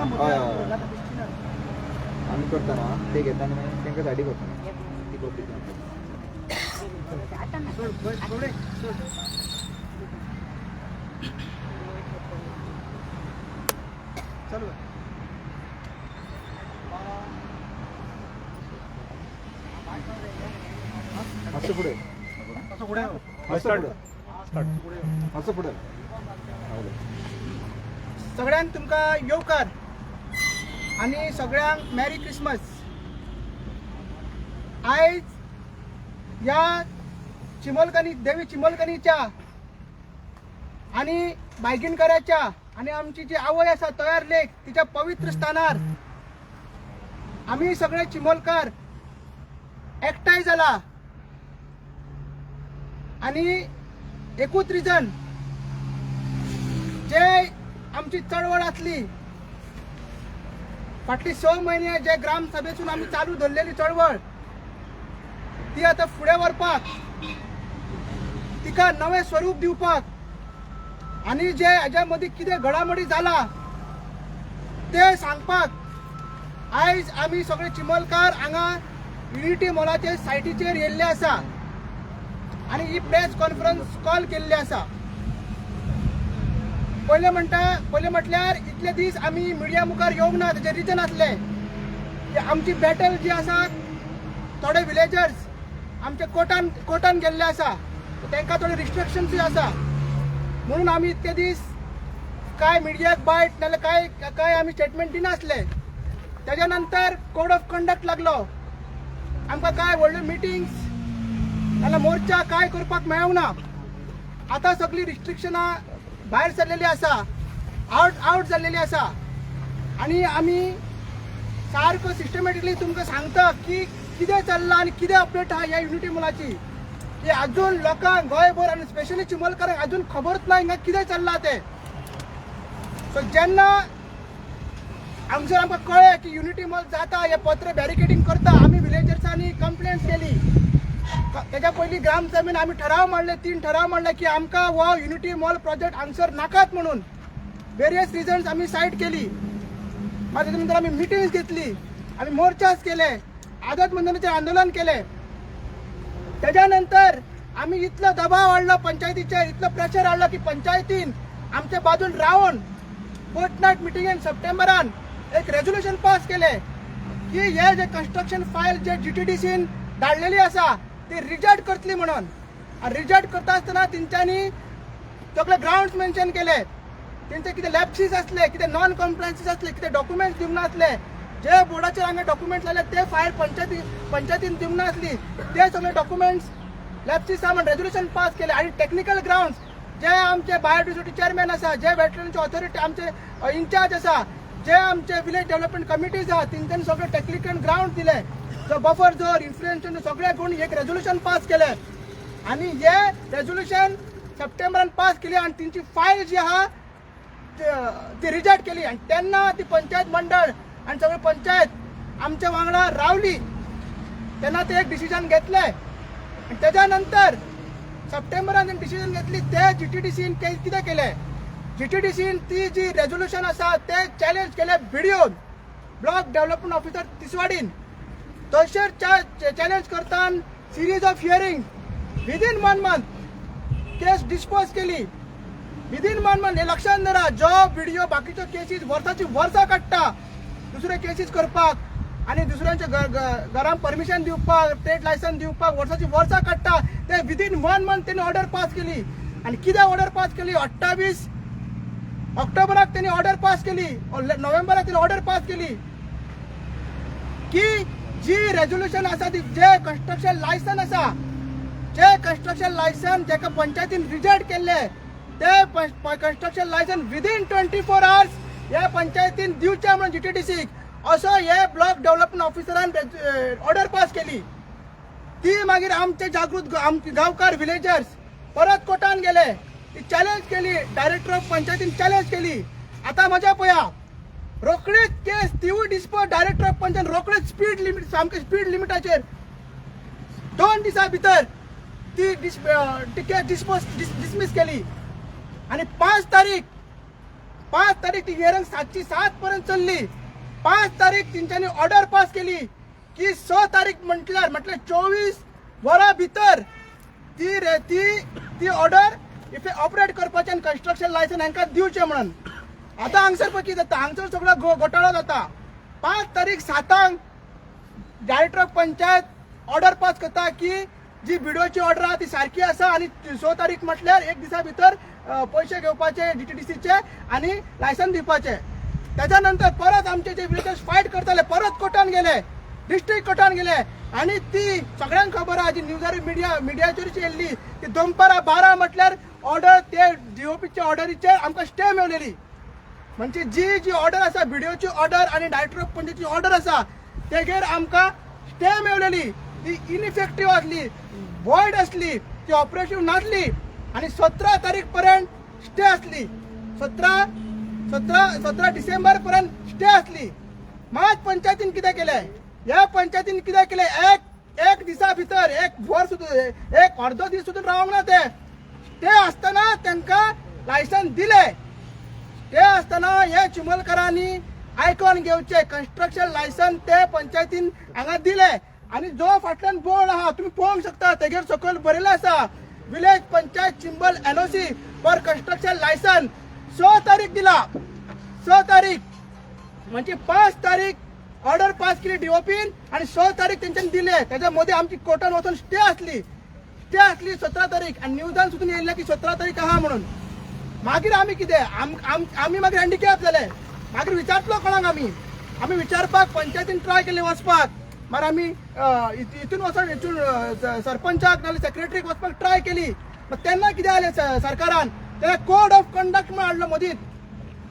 हय आमी करतना ते घेताना मागीर तांकां सायडीक करतना ती कॉपी चालू असं पुढे असं पुढे असं पुढे सगळ्यांक तुमकां येवकार आणि सगळ्यांक मॅरी क्रिसमस. आयज या चिमलकनी देवी चिमलकनीच्या आणि बायगिणकराच्या आणि आमची जी आवय आसा तयार लेक तिच्या पवित्र स्थानार आम्ही सगळे चिमलकार एकठांय जाला आणि एकूच रिजन जे आमची चळवळ आसली फाटली 6 महिने जे ग्रामसभेसून आम्ही चालू धरलेली चळवळ ती आता फुडें व्हरपाक तिका नवे स्वरूप दिवपाक आणि जे हाज्या मदीं कितें घडामोडी जाला ते सांगपाक आयज आमी सगळे चिमलकार हांगा युनिटी मॉलाचे सायटीचेर येयल्ले आसा आणि ही प्रेस कॉन्फरन्स कॉल केल्ली आसा. पहिले म्हटल्यार इतले दीस आमी मिडिया मुखार येवंक ना. तेजे रिजन आसले की आमची बॅटल जी आसा थोडे विलेजर्स आमचे कोर्टान गेल्ले आसा तांकां थोडे रिस्ट्रिक्शन्स आसा म्हणून आमी इतके दीस काय मिडियाक बायट नाल्यार काय आमी स्टेटमेंट दिनासले. त्याच्या नंतर कोड ऑफ कंडक्ट लागलो. आमकां काय व्हडल्यो मिटिंग्स नाल्यार मोर्चा काय करपाक मेळूंक ना. आतां सगळी रिस्ट्रिक्शनां भायर सरलेली आसा, आउट जाल्लेली आसा आणि आमी सारको सिस्टमॅटिकली तुमकां सांगता की कितें चल्लां आनी कितें अपडेट आहा ह्या युनिटी मॉलाची. की अजून लोकांक गोंयभर आनी स्पेशली चिमलकारांक अजून खबरच ना हिंगा कितें चल्लां तें. सो जेन्ना हांगसर आमकां कळ्ळें की युनिटी मॉल जाता हे पत्र बॅरिकेडिंग करता आमी विलेजर्सांनी कंप्लेंट केली. त्याच्या पयलीं ग्रामसभेन आमी ठराव मांडले 3 ठराव मांडले की आमकां हो युनिटी मॉल प्रोजेक्ट हांगसर नाकात म्हणून. वेरियस रिजन्स आमी सायड केली. मागीर ताच्या नंतर आमी मिटिंग्स घेतली, आमी मोर्चास केले, आझाद मैदानाचेर आंदोलन केले. त्याच्या नंतर आमी इतलो दबाव हाडलो पंचायतीचेर, इतलो प्रेशर हाडलो की पंचायतीन आमच्या बाजून रावन फोर्टनायट मिटिंगेन सप्टेंबरान एक रेझोल्युशन पास केले की हे जे कंस्ट्रक्शन फायल जे GTDCन धाडलेली आसा ती रिजेक्ट करतली म्हणून. रिजेक्ट करता आसतना तेंच्यांनी सगळे ग्राउंड्स मेन्शन केले. तेंचे कितें लॅप्सीस आसले, कितें नॉन कम्प्लायन्सीस आसले, कितें डॉक्युमेंट्स दिवंक नासले, जे बोर्डाचेर हांगा डॉक्युमेंट्स आसले ते फायल पंचायतीन दिवंक नासली ते सगळे डॉक्युमेंट्स लॅप्सीस म्हणून रेझोल्युशन पास केले. आणि टेक्निकल ग्राउंड्स जे आमचे बायोडिव्हर्सिटी चेअरमॅन आसा, जे वेटलँडची ऑथॉरिटी आमचे इंचार्ज आसा, जे आमचे विलेज डेव्हलपमेंट कमिटीज आहा तेंच्यांनी सगळे टेक्निकल ग्राउंड दिले. जो बफर झोन इन्फ्लुएन्स सगळे कोण एक रेझोल्युशन पास केले आणि हे रेझोल्युशन सप्टेंबरान पास केली आणि तेंची फायल जी आहा ती रिजेक्ट केली. आणि तेन्ना ती पंचायत मंडळ आणि सगळी पंचायत आमच्या वांगडा रावली. तेन्ना ते एक डिसिजन घेतले आणि त्याच्या नंतर सप्टेंबरान डिसिजन घेतली ते GTDCन कितें केले. GTDCन ती जी रेझोल्युशन आसा ते चॅलेंज केले व्हिडिओन ब्लॉक डेव्हलपमेंट ऑफिसर तिसवाडीन. तशेर चॅलेंज करतान series of hearing within 1 month case dispose केली. विदिन 1 मंथ हे लक्षात धरा. जो व्हिडिओ बाकीच्यो केसीस वर्साची वर्सां काडटा दुसरे केसीस करपाक आणि दुसऱ्यांच्या घरांक परमिशन दिवपाक ट्रेड लायसन्स दिवपाक वर्साची वर्सां काडटा ते विदिन 1 मंथ त्यांनी ऑर्डर पास केली. आणि कितें ऑर्डर पास केली 28 ऑक्टोबराक त्यांनी ऑर्डर पास केली, नोव्हेंबराक त्यांनी ऑर्डर पास केली की जी रेझोल्युशन आसा ती जे कंस्ट्रक्शन लायसन आसा, जे कंस्ट्रक्शन लायसन जेका पंचायतीन रिजेक्ट केल्ले ते कंस्ट्रक्शन लायसन विदिन 24 आवर्स हे पंचायतीन दिवचे म्हणून GTDCक असो हे ब्लॉक डेव्हलपमेंट ऑफिसरान ऑर्डर पास केली. ती मागीर आमचे जागृत गांवकार विलेजर्स परत कोर्टान गेले. ती चॅलेंज केली, डायरेक्टर ऑफ पंचायतीन चॅलेंज केली. आता मजा पळया रोखडीच केस तिवूय डिस्पोज डायरेक्टर ऑफ पंचायत रोखडीच स्पीड लिमिट सामके स्पीड लिमिटाचेर 2 दिसां भितर ती केस डिसमिस केली. आणि 5 तारीख 5 तारीख ती हिअरिंग 7:07 पर्यंत चालली. 5 तारीख तेंच्यांनी ऑर्डर पास केली की 6 तारीख म्हटल्यार 24 वरां भितर ती ऑर्डर इथे ऑपरेट करपाचें आनी कन्स्ट्रक्शन लायसन हांकां दिवचें म्हणून. आतां हांगसर पळय कितें जाता, हांगसर सगळो घोटाळो जाता. 5 तारीख 7 director of panchayat order pass करता की जी बिडोची ऑर्डर आहा ती सारखी आसा आनी 6 तारीख म्हटल्यार 1 दिसा भितर पैसे घेवपाचे DTDCचे आनी लायसन दिवपाचे. त्याच्या नंतर परत आमचे जे विलेजर्स फायट करताले परत कोर्टान गेले, डिस्ट्रिक्ट कोर्टान गेले आणि ती सगळ्यांक खबर आहा जी न्यूजार मिडियाचेर येयल्ली ती दनपारां 12 म्हटल्यार ऑर्डर ते DOPचे ऑर्डरीचेर आमकां स्टे मेळलेली. म्हणजे जी ऑर्डर आसा बिडिओची ऑर्डर आणि डायरेक्टर ऑफ पंचायतीची ऑर्डर आसा तेजेर आमकां स्टे मेळलेली. ती इनइफेक्टिव्ह आसली, वॉइड आसली, ती ऑपरेटिव्ह नासली आणि 17 तारीख पर्यंत स्टे आसली. 17 डिसेंबर पर्यंत स्टे आसली. मात पंचायतीन कितें केलें, ह्या पंचायतीन कितें केलें, एक दिसा भितर एक अर्दो दीस सुद्दां रावंक ना. ते स्टे आसतना तांकां लायसन दिलें. ते आसतना हे चिमलकरांनी आयकून घेवचे. कन्स्ट्रक्शन लायसन ते पंचायतीन हांगा दिले आणि जो फाटल्यान बोर्ड आहा तुम्ही पळोवंक शकता तेजेर सकयल बरयलें आसा village panchayat Chimbel NOC for construction licence. 6 तारीख दिला. 6 तारीख म्हणजे 5 तारीख ऑर्डर पास केली DOPन आणि 6 तारीख तेंच्यानी दिले. त्याच्या मध्ये आमची कोर्टान वचून स्टे असली 17 तारीख आणि न्यूजान सुद्दां येयल्लें की 17 तारीख आहा म्हणून. मागीर आमी कितें आमी मागीर हँडिकॅप जाले. मागीर विचारतलो कोणाक आमी विचारपाक पंचायतीन ट्राय केले वचपाक. मागीर आमी हितून वचून सरपंचाक नाल्यार सेक्रेटरीक वचपाक ट्राय केली. तेन्ना कितें जालें सरकारान तेन्ना कोड ऑफ कंडक्ट म्हणून हाडलो मदींच.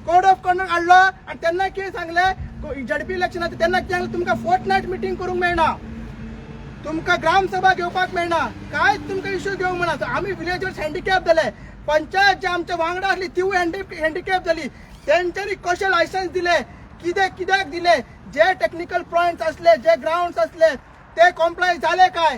कोड ऑफ कंडक्ट हाडलो आनी तेन्ना कितें सांगलें ZP इलेक्शनाचें तेन्ना कितें सांगलें तुमकां फोर्टनायट मिटींग करूंक मेळना, तुमकां ग्रामसभा घेवपाक मेळना, कांयच तुमकां इश्यू घेवंक मेळना. सो आमी विलेजर्स हँडिकॅप जाले. पंचायत जे आमच्या वांगडा आसली तीवूय हँडिकॅप जाली. तेंच्यांनी कशे लायसन्स दिले, कित्याक दिले, जे टेक्निकल पॉइंट्स असले, जे ग्राउंड्स असले ते कॉम्प्लाय झाले काय,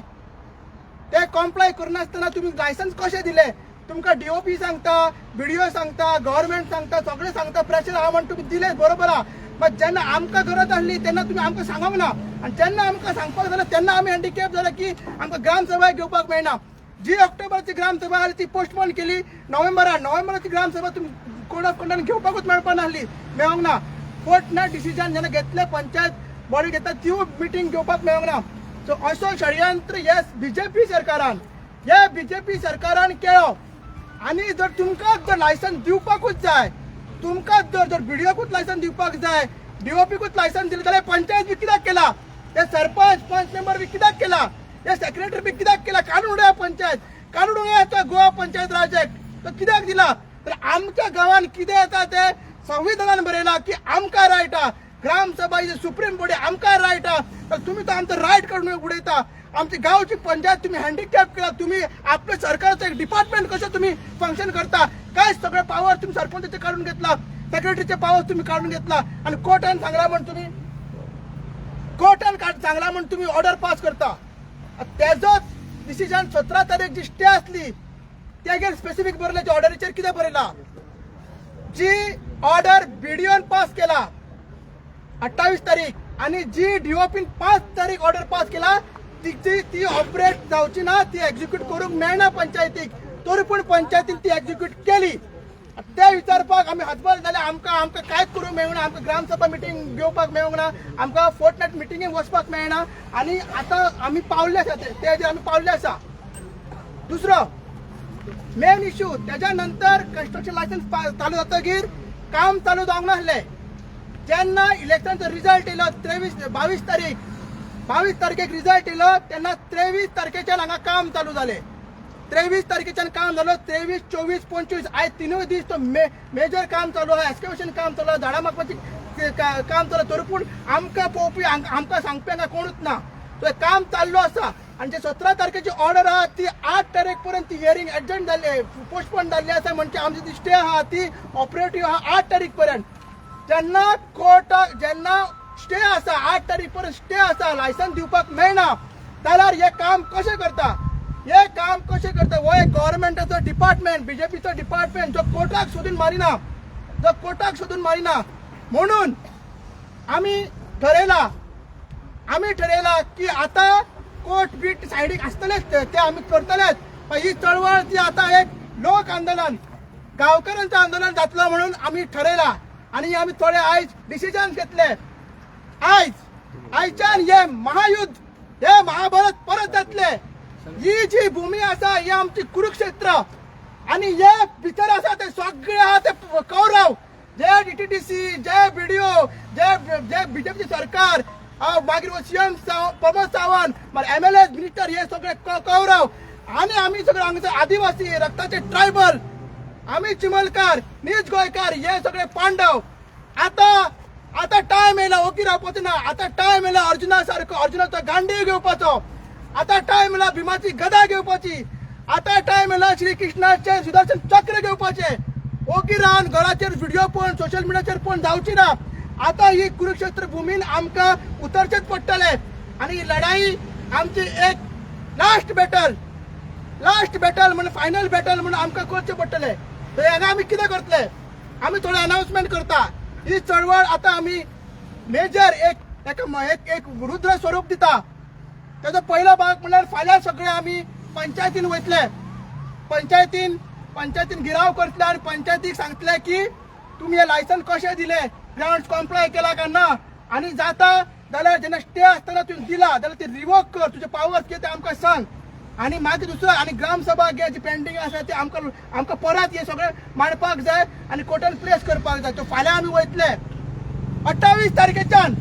ते कॉम्प्लाय करनासतना तुम्ही लायसन्स कशे दिले. तुमकां DOP सांगता, BDO सांगता, गव्हर्नमेंट सांगता, सगळे सांगता प्रेशर आहा म्हणून तुम्ही दिले बरोबर आहा. पण जेन्ना आमकां गरज आसली तेन्ना तुम्ही आमकां सांगूंक ना आणि जेन्ना आमकां सांगपाक जालें तेन्ना आमी हँडिकॅप जाले की आमकां ग्रामसभा घेवपाक मेळना. जी ऑक्टोबरची ग्रामसभा आली ती पोस्टपोन केली. नोव्हेंबराची ग्रामसभा तुम्ही कोड ऑफ कंडक्ट घेवपाकूच मेळोंक ना. फोर्टनायट डिसिजन जेन्ना घेतले पंचायत बॉडी घेता ती मिटींग घेवपाक मेळोंक ना. सो असो षडयंत्र हे BJP सरकारान केलो. आणि जर तुमकां जर लायसन दिवपाकूच जाय, तुमकां जर BDOकूच लायसन दिवपाक जाय, DOPकूच लायसन दिलें जाल्यार पंचायत बी कित्याक केला, हे सरपंच पंच मेंबर बी कित्याक केला, हे सेक्रेटरी बी कित्याक केला. काडून उडया पंचायत, काडून उडया गोवा पंचायत राज ऍक्ट. तो कित्याक दिला तर आमच्या गावान कितें येता ते संविधानान बरयला की आमकां रायट आहा, ग्रामसभा इज सुप्रीम बॉडी, आमकां रायट आहा. तर तुम्ही तो आमचो रायट काडून उडयता. आमची गावची पंचायत तुम्ही हँडिकॅप केला. तुम्ही आपल्या सरकारचं एक डिपार्टमेंट कसं तुम्ही फंक्शन करता, काय सगळे पावर तुम्ही सरपंचाचे काढून घेतला, सेक्रेटरीचे पावर तुम्ही काढून घेतला आणि कोर्टान सांगला म्हणून तुम्ही ऑर्डर पास करता. तेजोच डिसिजन 17 तारीख जी स्टे असली तेजेर स्पेसिफिक बरयलें. ऑर्डरीचेर कितें बरयला, जी ऑर्डर BDOन पास केला 28 तारीख आणि जी DOPन 5 तारीख ऑर्डर पास केला ती ऑपरेट जावची ना, ती एक्झिक्यूट करूंक मेळना पंचायतीक. तरी पूण पंचायतीन ती एक्झिक्यूट केली. ते विचारपाक आमी हातबल जाले. आमकां कांयच करूंक मेळना, आमकां ग्रामसभा मिटींग घेवपाक मेळूंक ना, आमकां फोर्टनायट मिटींगेक वचपाक मेळना आणि आतां आमी पावल्ले आसा तेजेर आमी पावल्ले आसा. दुसरो मेन इश्यू त्याच्या नंतर कन्स्ट्रक्शन लायसन्स चालू जातकीर काम चालू जावंक नासलें. जेन्ना इलेक्शनचो रिजल्ट येयलो 22 तारखेक रिजल्ट येयलो तेन्ना 23 तारखेच्यान हांगा काम चालू जालें. 23 तारखेच्यान काम जालो. 23, 24, 25 आयज तिनूय दीस तो मेजर काम चालू आहा. एक्सकॅव्हेशन काम चालू आहा, झाडां मागपाची काम चालू. तरी पूण आमकां पळोवपी आमकां सांगपी हांगा कोणूच ना. तो काम चाललो आसा आणि जे 17 तारखेची ऑर्डर आहा ती 8 तारीख पर्यंत ती हियरिंग एडजंट जाल्ली, पोस्टपोन जाल्ली आसा. म्हणजे आमची ती स्टे आहा ती ऑपरेटिव्ह आहा 8 तारीख पर्यंत. जेन्ना स्टे आसा 8 तारीख पर्यंत स्टे आसा, लायसन दिवपाक मेळना जाल्यार हे काम कशें करता. हो एक गव्हर्नमेंटाचो डिपार्टमेंट, BJPचो डिपार्टमेंट जो कोर्टाक सोदून मारिना. जो कोर्टाक सोदून मारिना. म्हणून आम्ही ठरयला की आता कोर्ट बीट सायडीक आसतलेच ते आम्ही करतलेच. पण ही चळवळ ती आता एक लोक आंदोलन गावकऱ्यांचं आंदोलन जातलं म्हणून आम्ही ठरयला आणि आम्ही थोडे आयज डिसिजन घेतले. आयच्यान हे महायुद्ध हे महाभारत परत जातले. ही जी भूमी आसा ही आमची कुरुक्षेत्र आणि हे भितर आसा ते सगळे आहा ते कौरव जे डीटीडीसी जे बीडीओ जे बीजेपी सरकार मागीर CM Pramod Sawant MLA minister हे सगळे कौरव आणि आम्ही सगळे हांगसर आदिवासी रक्ताचे ट्रायबल आम्ही चिमलकार नीज गोयकार हे सगळे पांडव. आता टाइम येयला ओगी रावपाचो ना. आता टाइम येयला अर्जुना सारको अर्जुनाचो गांडी घेवपाचो. आता टाइम येयला भीमाची गदा घेवपाची. आता टाइम येयला श्री कृष्णाचे सुदर्शन चक्र घेवपाचे. ओगी रावन घराचेर व्हिडिओ पळोवन सोशल मिडियाचेर पळोवन जावची ना. आता ही कुरुक्षेत्र भूमीन आमकां उतरचेच पडटले आणि ही लढाई आमची एक लास्ट बॅटल म्हणजे फायनल बॅटल म्हणून आमकां करचें पडटलें. तर हांगा आमी कितें करतले आमी थोडे अनाउन्समेंट करता. ही चळवळ आता आमी मेजर एक रुद्र स्वरूप दिता. त्याचो पयलो भाग म्हणल्यार फाल्यां सगळे आमी पंचायतीन वयतले. पंचायतीन गिराव करतले आनी पंचायतीक सांगतले की तुमी हे लायसन कशें दिले ग्राउंड कॉम्प्लाय केला काय ना आणि जाता जाल्यार जेन्ना स्टे आसतना तुवें दिला जाल्यार ते रिवोक कर. तुजे पावर्स कितें तें आमकां सांग. आणि मागीर दुसरो आणि ग्रामसभा घे जी पेंडिंग आसा ते आमकां परत हे सगळें मांडपाक जाय आणि कोर्टान प्लेस करपाक जाय. तो फाल्यां आमी वयतले 28 तारखेच्यान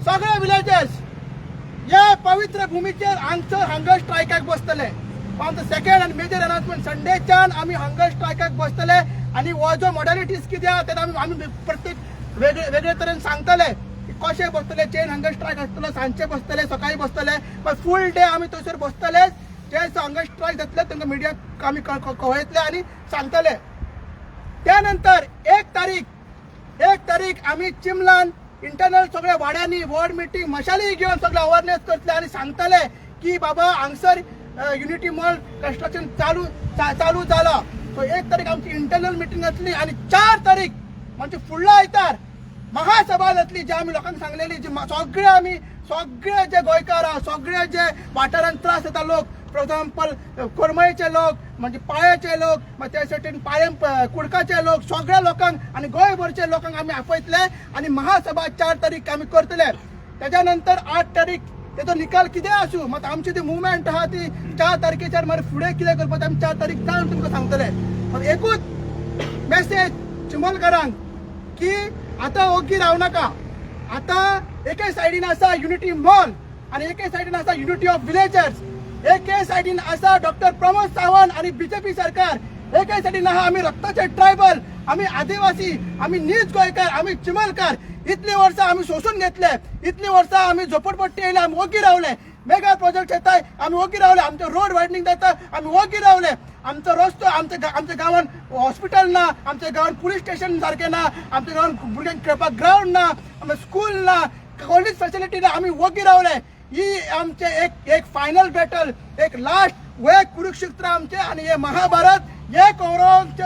सगळे विलेजर्स ह्या पवित्र भूमीचेर हंगर स्ट्रायकाक बसतले. आमचो सेकंड आनी मेजर अनाउन्समेंट संडेच्यान आमी हंगर स्ट्रायकाक बसतले आणि हो जो मॉडलिटीज कितें आहा तें आमी प्रत्येक वेगळे तरेन सांगतले कशें बसतले. चेन हंगर स्ट्रायक आसतलो सांजचे बसतले सकाळी बसतले पण फूल डे आमी थंयसर बसतले. जे हंगर स्ट्रायक जातले तांकां मिडियाक आमी कळयतले आनी सांगतले. त्यानंतर 1 तारीख आमी चिमलान इंटरनल सगळे वाड्यांनी वॉर्ड मिटींग मशाली घेवन सगळे अवेअरनेस करतले आनी सांगतले की बाबा हांगसर युनिटी मॉल कन्स्ट्रक्शन चालू जाला. सो 1 तारीख आमची इंटरनल मिटींग जातली आणि 4 तारीख म्हणजे फुडलो आयतार महासभा जातली जी आमी लोकांक सांगलेली जी सगळे जे गोंयकार आहा सगळे जे वाठारांत त्रास जाता लोक फॉर एग्जाम्पल कोरमयेचे लोक म्हणजे पाळ्याचे लोक त्या सायडीन कुडकाचे लोक सगळ्या लोकांक आणि गोंयभरच्या लोकांक आमी आपयतले आणि महासभा 4 तारीख आमी करतले. त्याच्यानंतर 8 तारीख तेजो निकाल कितें आसूं मात आमची ती मुवमेंट आहा ती 4 तारखेच्यार मागीर फुडें कितें करपाचें आमी 4 तारीख जावन तुमकां सांगतले. पण एकूच मेसेज चिमलकारांक की आता ओगी राव नाका. आता एके सायडीन आसा युनिटी मॉल आणि एके सायडीन आसा युनिटी ऑफ विलेजर्स. एके सायडीन आसा डॉक्टर प्रमोद सावंत आणि बीजेपी सरकार. एके सायडीन आहा आमी रक्ताचे ट्रायबल आमी आदिवासी आमी नीज गोंयकार आमी चिमलकार. इतली वर्सां आमी सोसून घेतले. इतली वर्सां आमी झोपडपट्टी येयले आमी ओगी रावले. मेगा प्रोजेक्ट येताय आमी ओगी रावले. आमचे रोड वायडनिंग जाता आमी ओगी रावले. आमचो रस्तो आमच्या गांवांत हॉस्पिटल ना. आमच्या गांवांत पुलीस स्टेशन सारकें ना. आमच्या गांवांत भुरग्यांक खेळपाक ग्राउंड ना. आमचे स्कूल ना कॉलेज फॅसिलिटी ना. आमी ओगी रावले. ही आमचे एक फायनल बॅटल एक लास्ट वय कुरुक्षेत्र आमचे आणि हे महाभारत हे कौरवांक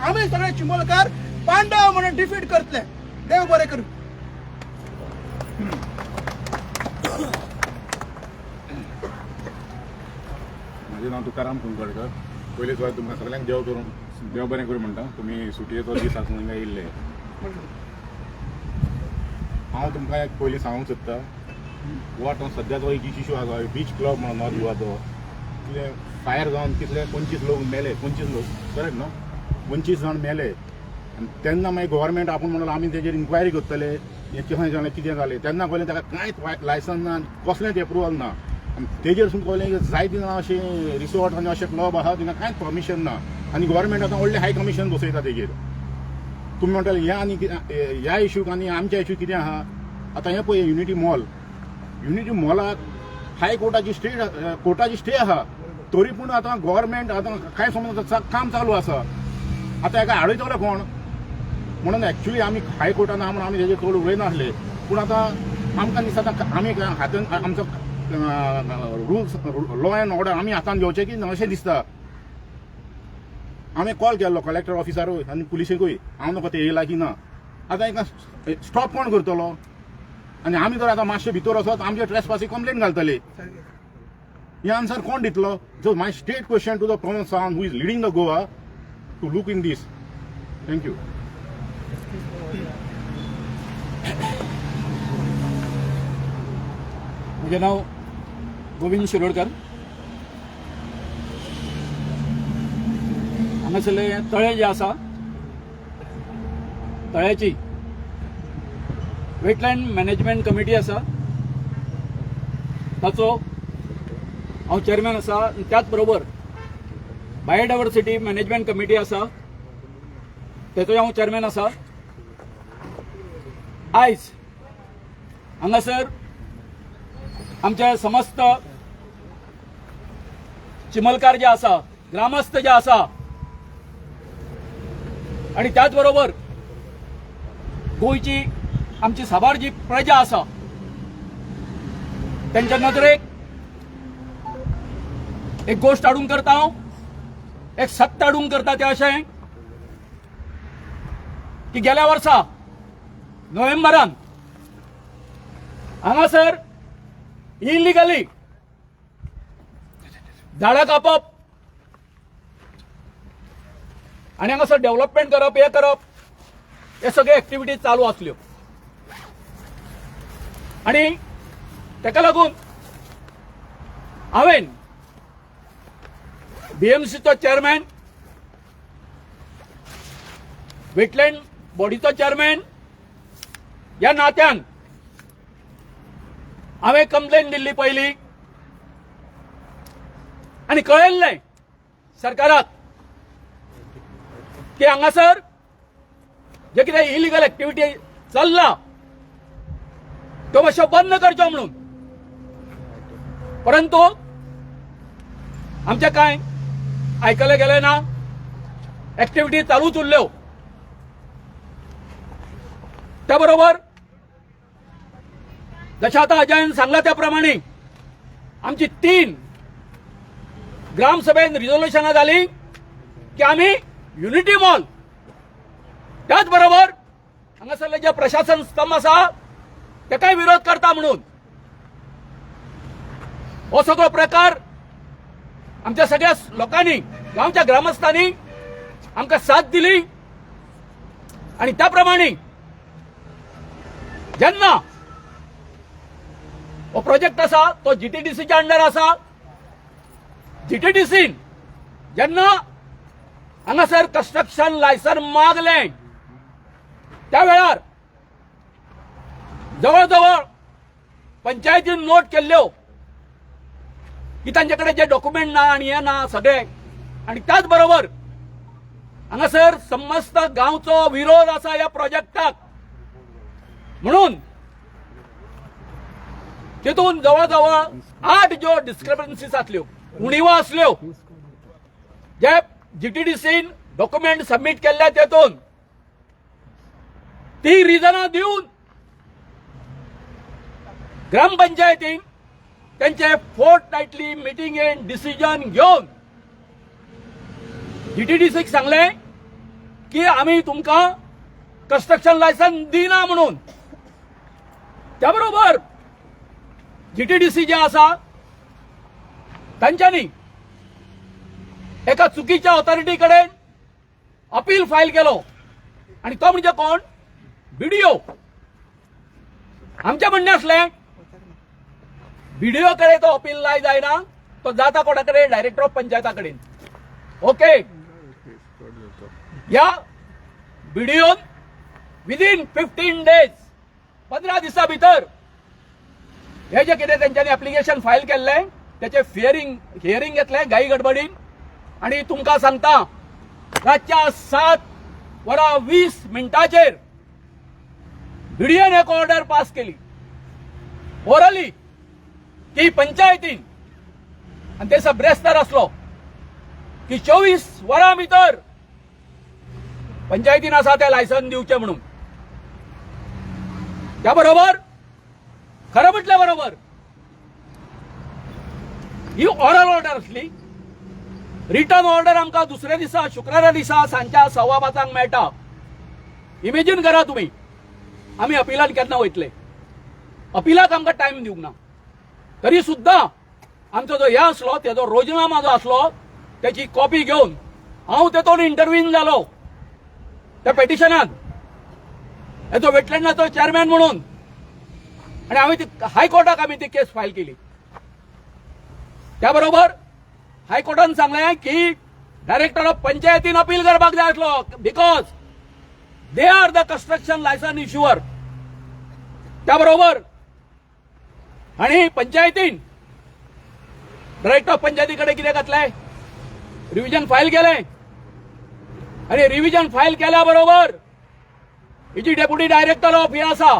आमी सगळे चिमलकार पांडव म्हणून डिफीट करतले. देव बरें करूं. माझे नाव तुकाराम कुंकळकर. पयलीं सुवात तुमकां सगळ्यांक देव बरें करूं म्हणटा. तुमी सुटयेचो दीस आसून हिंगा येयल्ले. हांव तुमकां एक पयलीं सांगूंक सोदतां हो आतां सद्याचो एक इश्यू आसा बीच क्लब म्हणून नॉर्थ गोवाचो. कितले फायर जावन कितले 25 लोक मेले. 25 लोक करेक्ट न्हू 25 जाण मेले. आनी तेन्ना मागीर गोवोरमेंट आपूण म्हणून आमी तेजेर इन्क्वायरी करतले हें खंय जालें कितें जालें. तेन्ना कळ्ळें ताका कांयच लायसन ना कसलेंच एप्रुवल ना. आनी तेजेर सुद्दां कळ्ळें जायतीं जाणां अशें रिसॉर्ट आनी अशे क्लब आहा तिंगा कांयच परमिशन ना. आनी गोवोरमेंट आतां व्हडलें हाय कमिशन बसयता तेजेर. तुमी म्हणटाले ह्या आनी ह्या इश्यूक आनी आमच्या इश्यू कितें आहा. आतां हें पळय युनिटी मॉलाक हाय कोर्टाची स्टे आहा. तरी पूण आतां गोवोरमेंट आतां कांय समज काम चालू आसा. आतां हेका आडयतलो कोण म्हणून एक्चुली आमी हाय कोर्टान आहा म्हणून आमी तेजेर चड उलयना आसले. पूण आतां आमकां दिसता आमी हातान आमचो रुल्स लॉ एंड ऑर्डर आमी हातान घेवचे की अशें दिसता. हांवें कॉल केल्लो कलेक्टर ऑफिसरूय आनी पुलिसेकूय हांव नको ते येयला की ना आतां हाका स्टॉप कोण करतलो आनी आमी जर आतां मातशे भितर वचत आमचे ट्रेसपासी कंप्लेन घालतले हे आन्सर कोण दितलो so my state question to the Pramod Sawant who is leading the Goa to look in this thank you म्हजें नांव गोविंद शिरोडकर हांगासरले तळे जे आसा तळ्याची वेटलँड मॅनेजमेंट कमिटी आसा ताचो हांव चेअरमॅन आसा आनी त्याच बरोबर बायोडायवर्सिटी मॅनेजमेंट कमिटी आसा तेचोय हांव चेअरमॅन आसा आयज हांगासर आमचे समस्त चिमलकार जे आसा ग्रामस्थ जे आसा आणि त्याच बरोबर गोयची आमची साबार जी प्रजा आसा त्यांच्या नदरेक एक गोष्ट हाडून करता हांव एक सत्य हाडून करता ते अशें की गेल्या वर्सा नोव्हेंबरान हांगासर इलिगली झाडां कापप आणि हांगासर डेव्हलपमेंट करप हे करप हे सगळे ऍक्टिव्हिटीज चालू आसल्यो आणि ताका लागून हांवें बीएमसीचो चेअरमॅन वेटलँड बॉडीचो चेअरमॅन ह्या नात्यान हांवें कंप्लेन दिल्ली पयलीं आनी कळयल्लें सरकाराक की हांगासर जे कितें इलिगल ऍक्टिव्हिटी चल्ला त्यो मातश्यो बंद करच्यो म्हणून परंतु आमचे कांय आयकले गेले ना ऍक्टिव्हिटी चालूच उरल्यो त्या बरोबर जशें आतां अजयन सांगला त्या प्रमाणे आमची 3 ग्रामसभेन रिझोल्युशनां जाली की आमी युनिटी मॉल त्याच बरोबर हांगासरले जे प्रशासन स्तंभ आसा ताकाय विरोध करता म्हणून हो सगळो प्रकार आमच्या सगळ्या लोकांनी गांवच्या ग्रामस्थांनी आमकां साथ दिली आणि त्या प्रमाणे जेन्ना हो प्रोजेक्ट आसा तो जीटीडीसीच्या अंडर आसा जीटीडीसीन जेन्ना हांगासर कन्स्ट्रक्शन लायसन मागलें त्या वेळार जवळ पंचायतीन नोट केल्ल्यो की तांचे कडेन जे डॉक्युमेंट ना आणि हे ना सगळे आणि त्याच बरोबर हांगासर समस्त गांवचो विरोध आसा ह्या प्रोजेक्टाक म्हणून तितून जवळ 8 ज्यो डिस्क्रिपन्सीज आसल्यो उणिवा आसल्यो जे जीटीडीसीन डॉक्युमेंट सबमिट केल्ले तेतून ती रिजनां दिवन ग्रामपंचायतीन त्यांचे फोर्टनायटली मिटिंगेन डिसिजन घेवन जीटीडीसीक सांगले की आम्ही तुमकां कन्स्ट्रक्शन लायसन दिना म्हणून त्या बरोबर जीटीडीसी जे आसा तांच्यांनी एका चुकीच्या ऑथॉरिटी कडेन अपील फायल केलो आणि तो म्हणजे कोण बीडीओ आमचे म्हणणे असलें बीडीओ कडेन तो अपील लाय जायना तो जाता कोणा कडेन डायरेक्टर ऑफ पंचायता कडेन ओके या बीडीओन विदिन 15 डेज 15 दिसा भितर हे जे कितें तेंच्यांनी एप्लिकेशन फायल केल्लें त्याचे हियरिंग घेतले घाई गडबडीन आणि तुमकां सांगता रातच्या 7:20 बीडीओन एक ऑर्डर पास केली ओरली की पंचायतीन आणि ते सबरेस्तर असलो की 24 वरां भितर पंचायतीन आसा ते लायसन दिवचे म्हणून त्या बरोबर खरं म्हटल्या बरोबर ही ऑरल ऑर्डर असली रिटर्न ऑर्डर आमकां दुसऱ्या दिसा शुक्रारा दिसा सांजच्या 5:15 मेळटा. इमेजीन करा तुम्ही, आम्ही अपिलान केन्ना वयतले, अपिलाक आमकां टायम दिवंक ना. तरी सुद्धा आमचो जो हे आसलो तेजो रोजनामा जो आसलो त्याची कॉपी घेऊन हांव तेतून इंटरव्यून जालो त्या पेटिशनात हेजो वेटलँडाचो चेअरमॅन म्हणून, आणि आम्ही हायकोर्टाक आम्ही ती केस फायल केली. त्याबरोबर हायकोर्टान सांगलें की डायरेक्टर ऑफ पंचायतीन अपील करपाक जाय आसलो, because they are the construction license issuer. त्याबरोबर आणि पंचायतीन डायरेक्टर ऑफ पंचायतीकडे कितें घातलें, रिव्हिजन फायल केलें, आणि रिव्हिजन फायल केल्या बरोबर ही जी डेप्युटी डायरेक्टर ऑफ हे आसा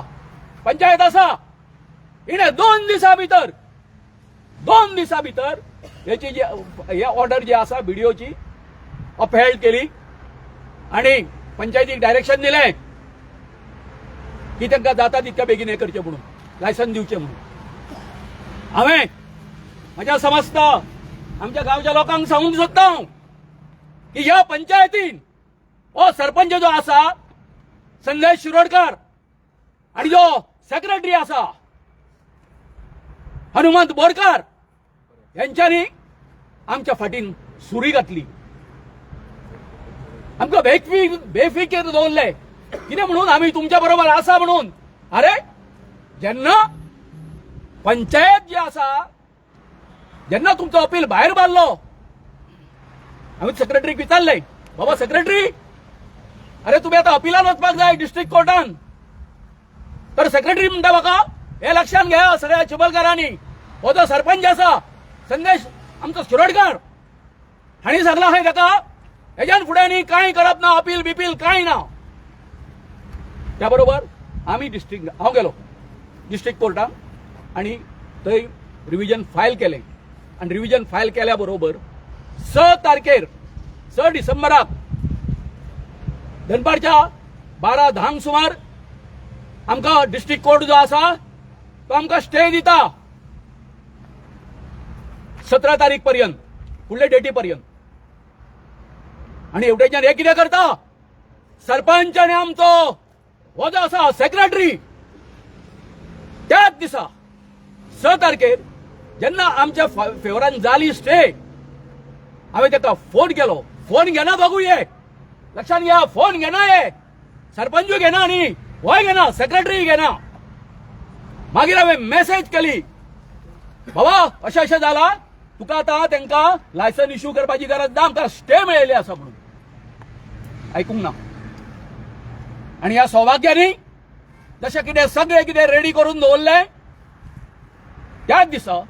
पंचायत आसा हिणे 2 दिसा भितर याची जी हे ऑर्डर जी आसा बीडीओची अपहेल्ड केली आणि पंचायतीक डायरेक्शन दिलें की तांकां जाता तितक्या बेगीन हे करचें म्हणून, लायसन दिवचें म्हणून. हांवें म्हज्या समस्त आमच्या गांवच्या लोकांक सांगूंक सोदता की ह्या पंचायतीन हो सरपंच जो आसा संदेश शिरोडकर आणि जो सेक्रेटरी आसा हनुमंत बोरकार यांच्यानी आमच्या फाटीन सुरी घातली, आमकां बेफिकीर दवरले. कितें म्हणून, आमी तुमच्या बरोबर आसा म्हणून. अरे जेन्ना पंचायत जी आसा, जेन्ना तुमचो अपील भायर मारलो, आमी सेक्रेटरीक विचारले, बाबा सेक्रेटरी, अरे तुम्ही आता अपिलान वचपाक जाय डिस्ट्रिक्ट कोर्टान. तर सेक्रेटरी म्हणटा म्हाका, हे लक्षात घ्या सगळ्या चिबलकारांनी, हो जो सरपंच आसा संदेश आमचो शिरोडकर हांणी सांगला खंय ताका हेज्यान फुडें न्ही कांय करप ना, अपील बिपील कांय ना. त्या बरोबर आमी हांव गेलो डिस्ट्रिक्ट कोर्टान आणि थंय रिव्हिजन फायल केलें. आणि रिव्हिजन फायल केल्या बरोबर 6 डिसेंबराक दनपारच्या 12:10 सुमार आमकां डिस्ट्रिक्ट कोर्ट जो आसा तो आमकां स्टे दिता 17 तारीख पर्यंत, फुडले डेटी पर्यंत. आणि एवढेच्यान हे कितें करता, सरपंच आनी आमचो हो जो आसा सेक्रेटरी त्याच दिसा 6 तारखेर जेन्ना आमच्या फेवरान जाली स्टे, हांवें ताका फोन केलो. फोन घेना बघूये, लक्षात घ्या, फोन घेना, हे सरपंचूय घेना न्ही, होय घेना, सेक्रेटरी घेना. मागीर हांवें मेसेज केली, बाबा अशें अशें जाला, तुका आतां तांकां लायसन इश्यू करपाची गरज ना, आमकां स्टे मेळयले आसा म्हणून. आयकूंक ना. आणि ह्या सौभाग्यानी जशें कितें सगळें कितें रेडी करून दवरलें, त्याच दिसा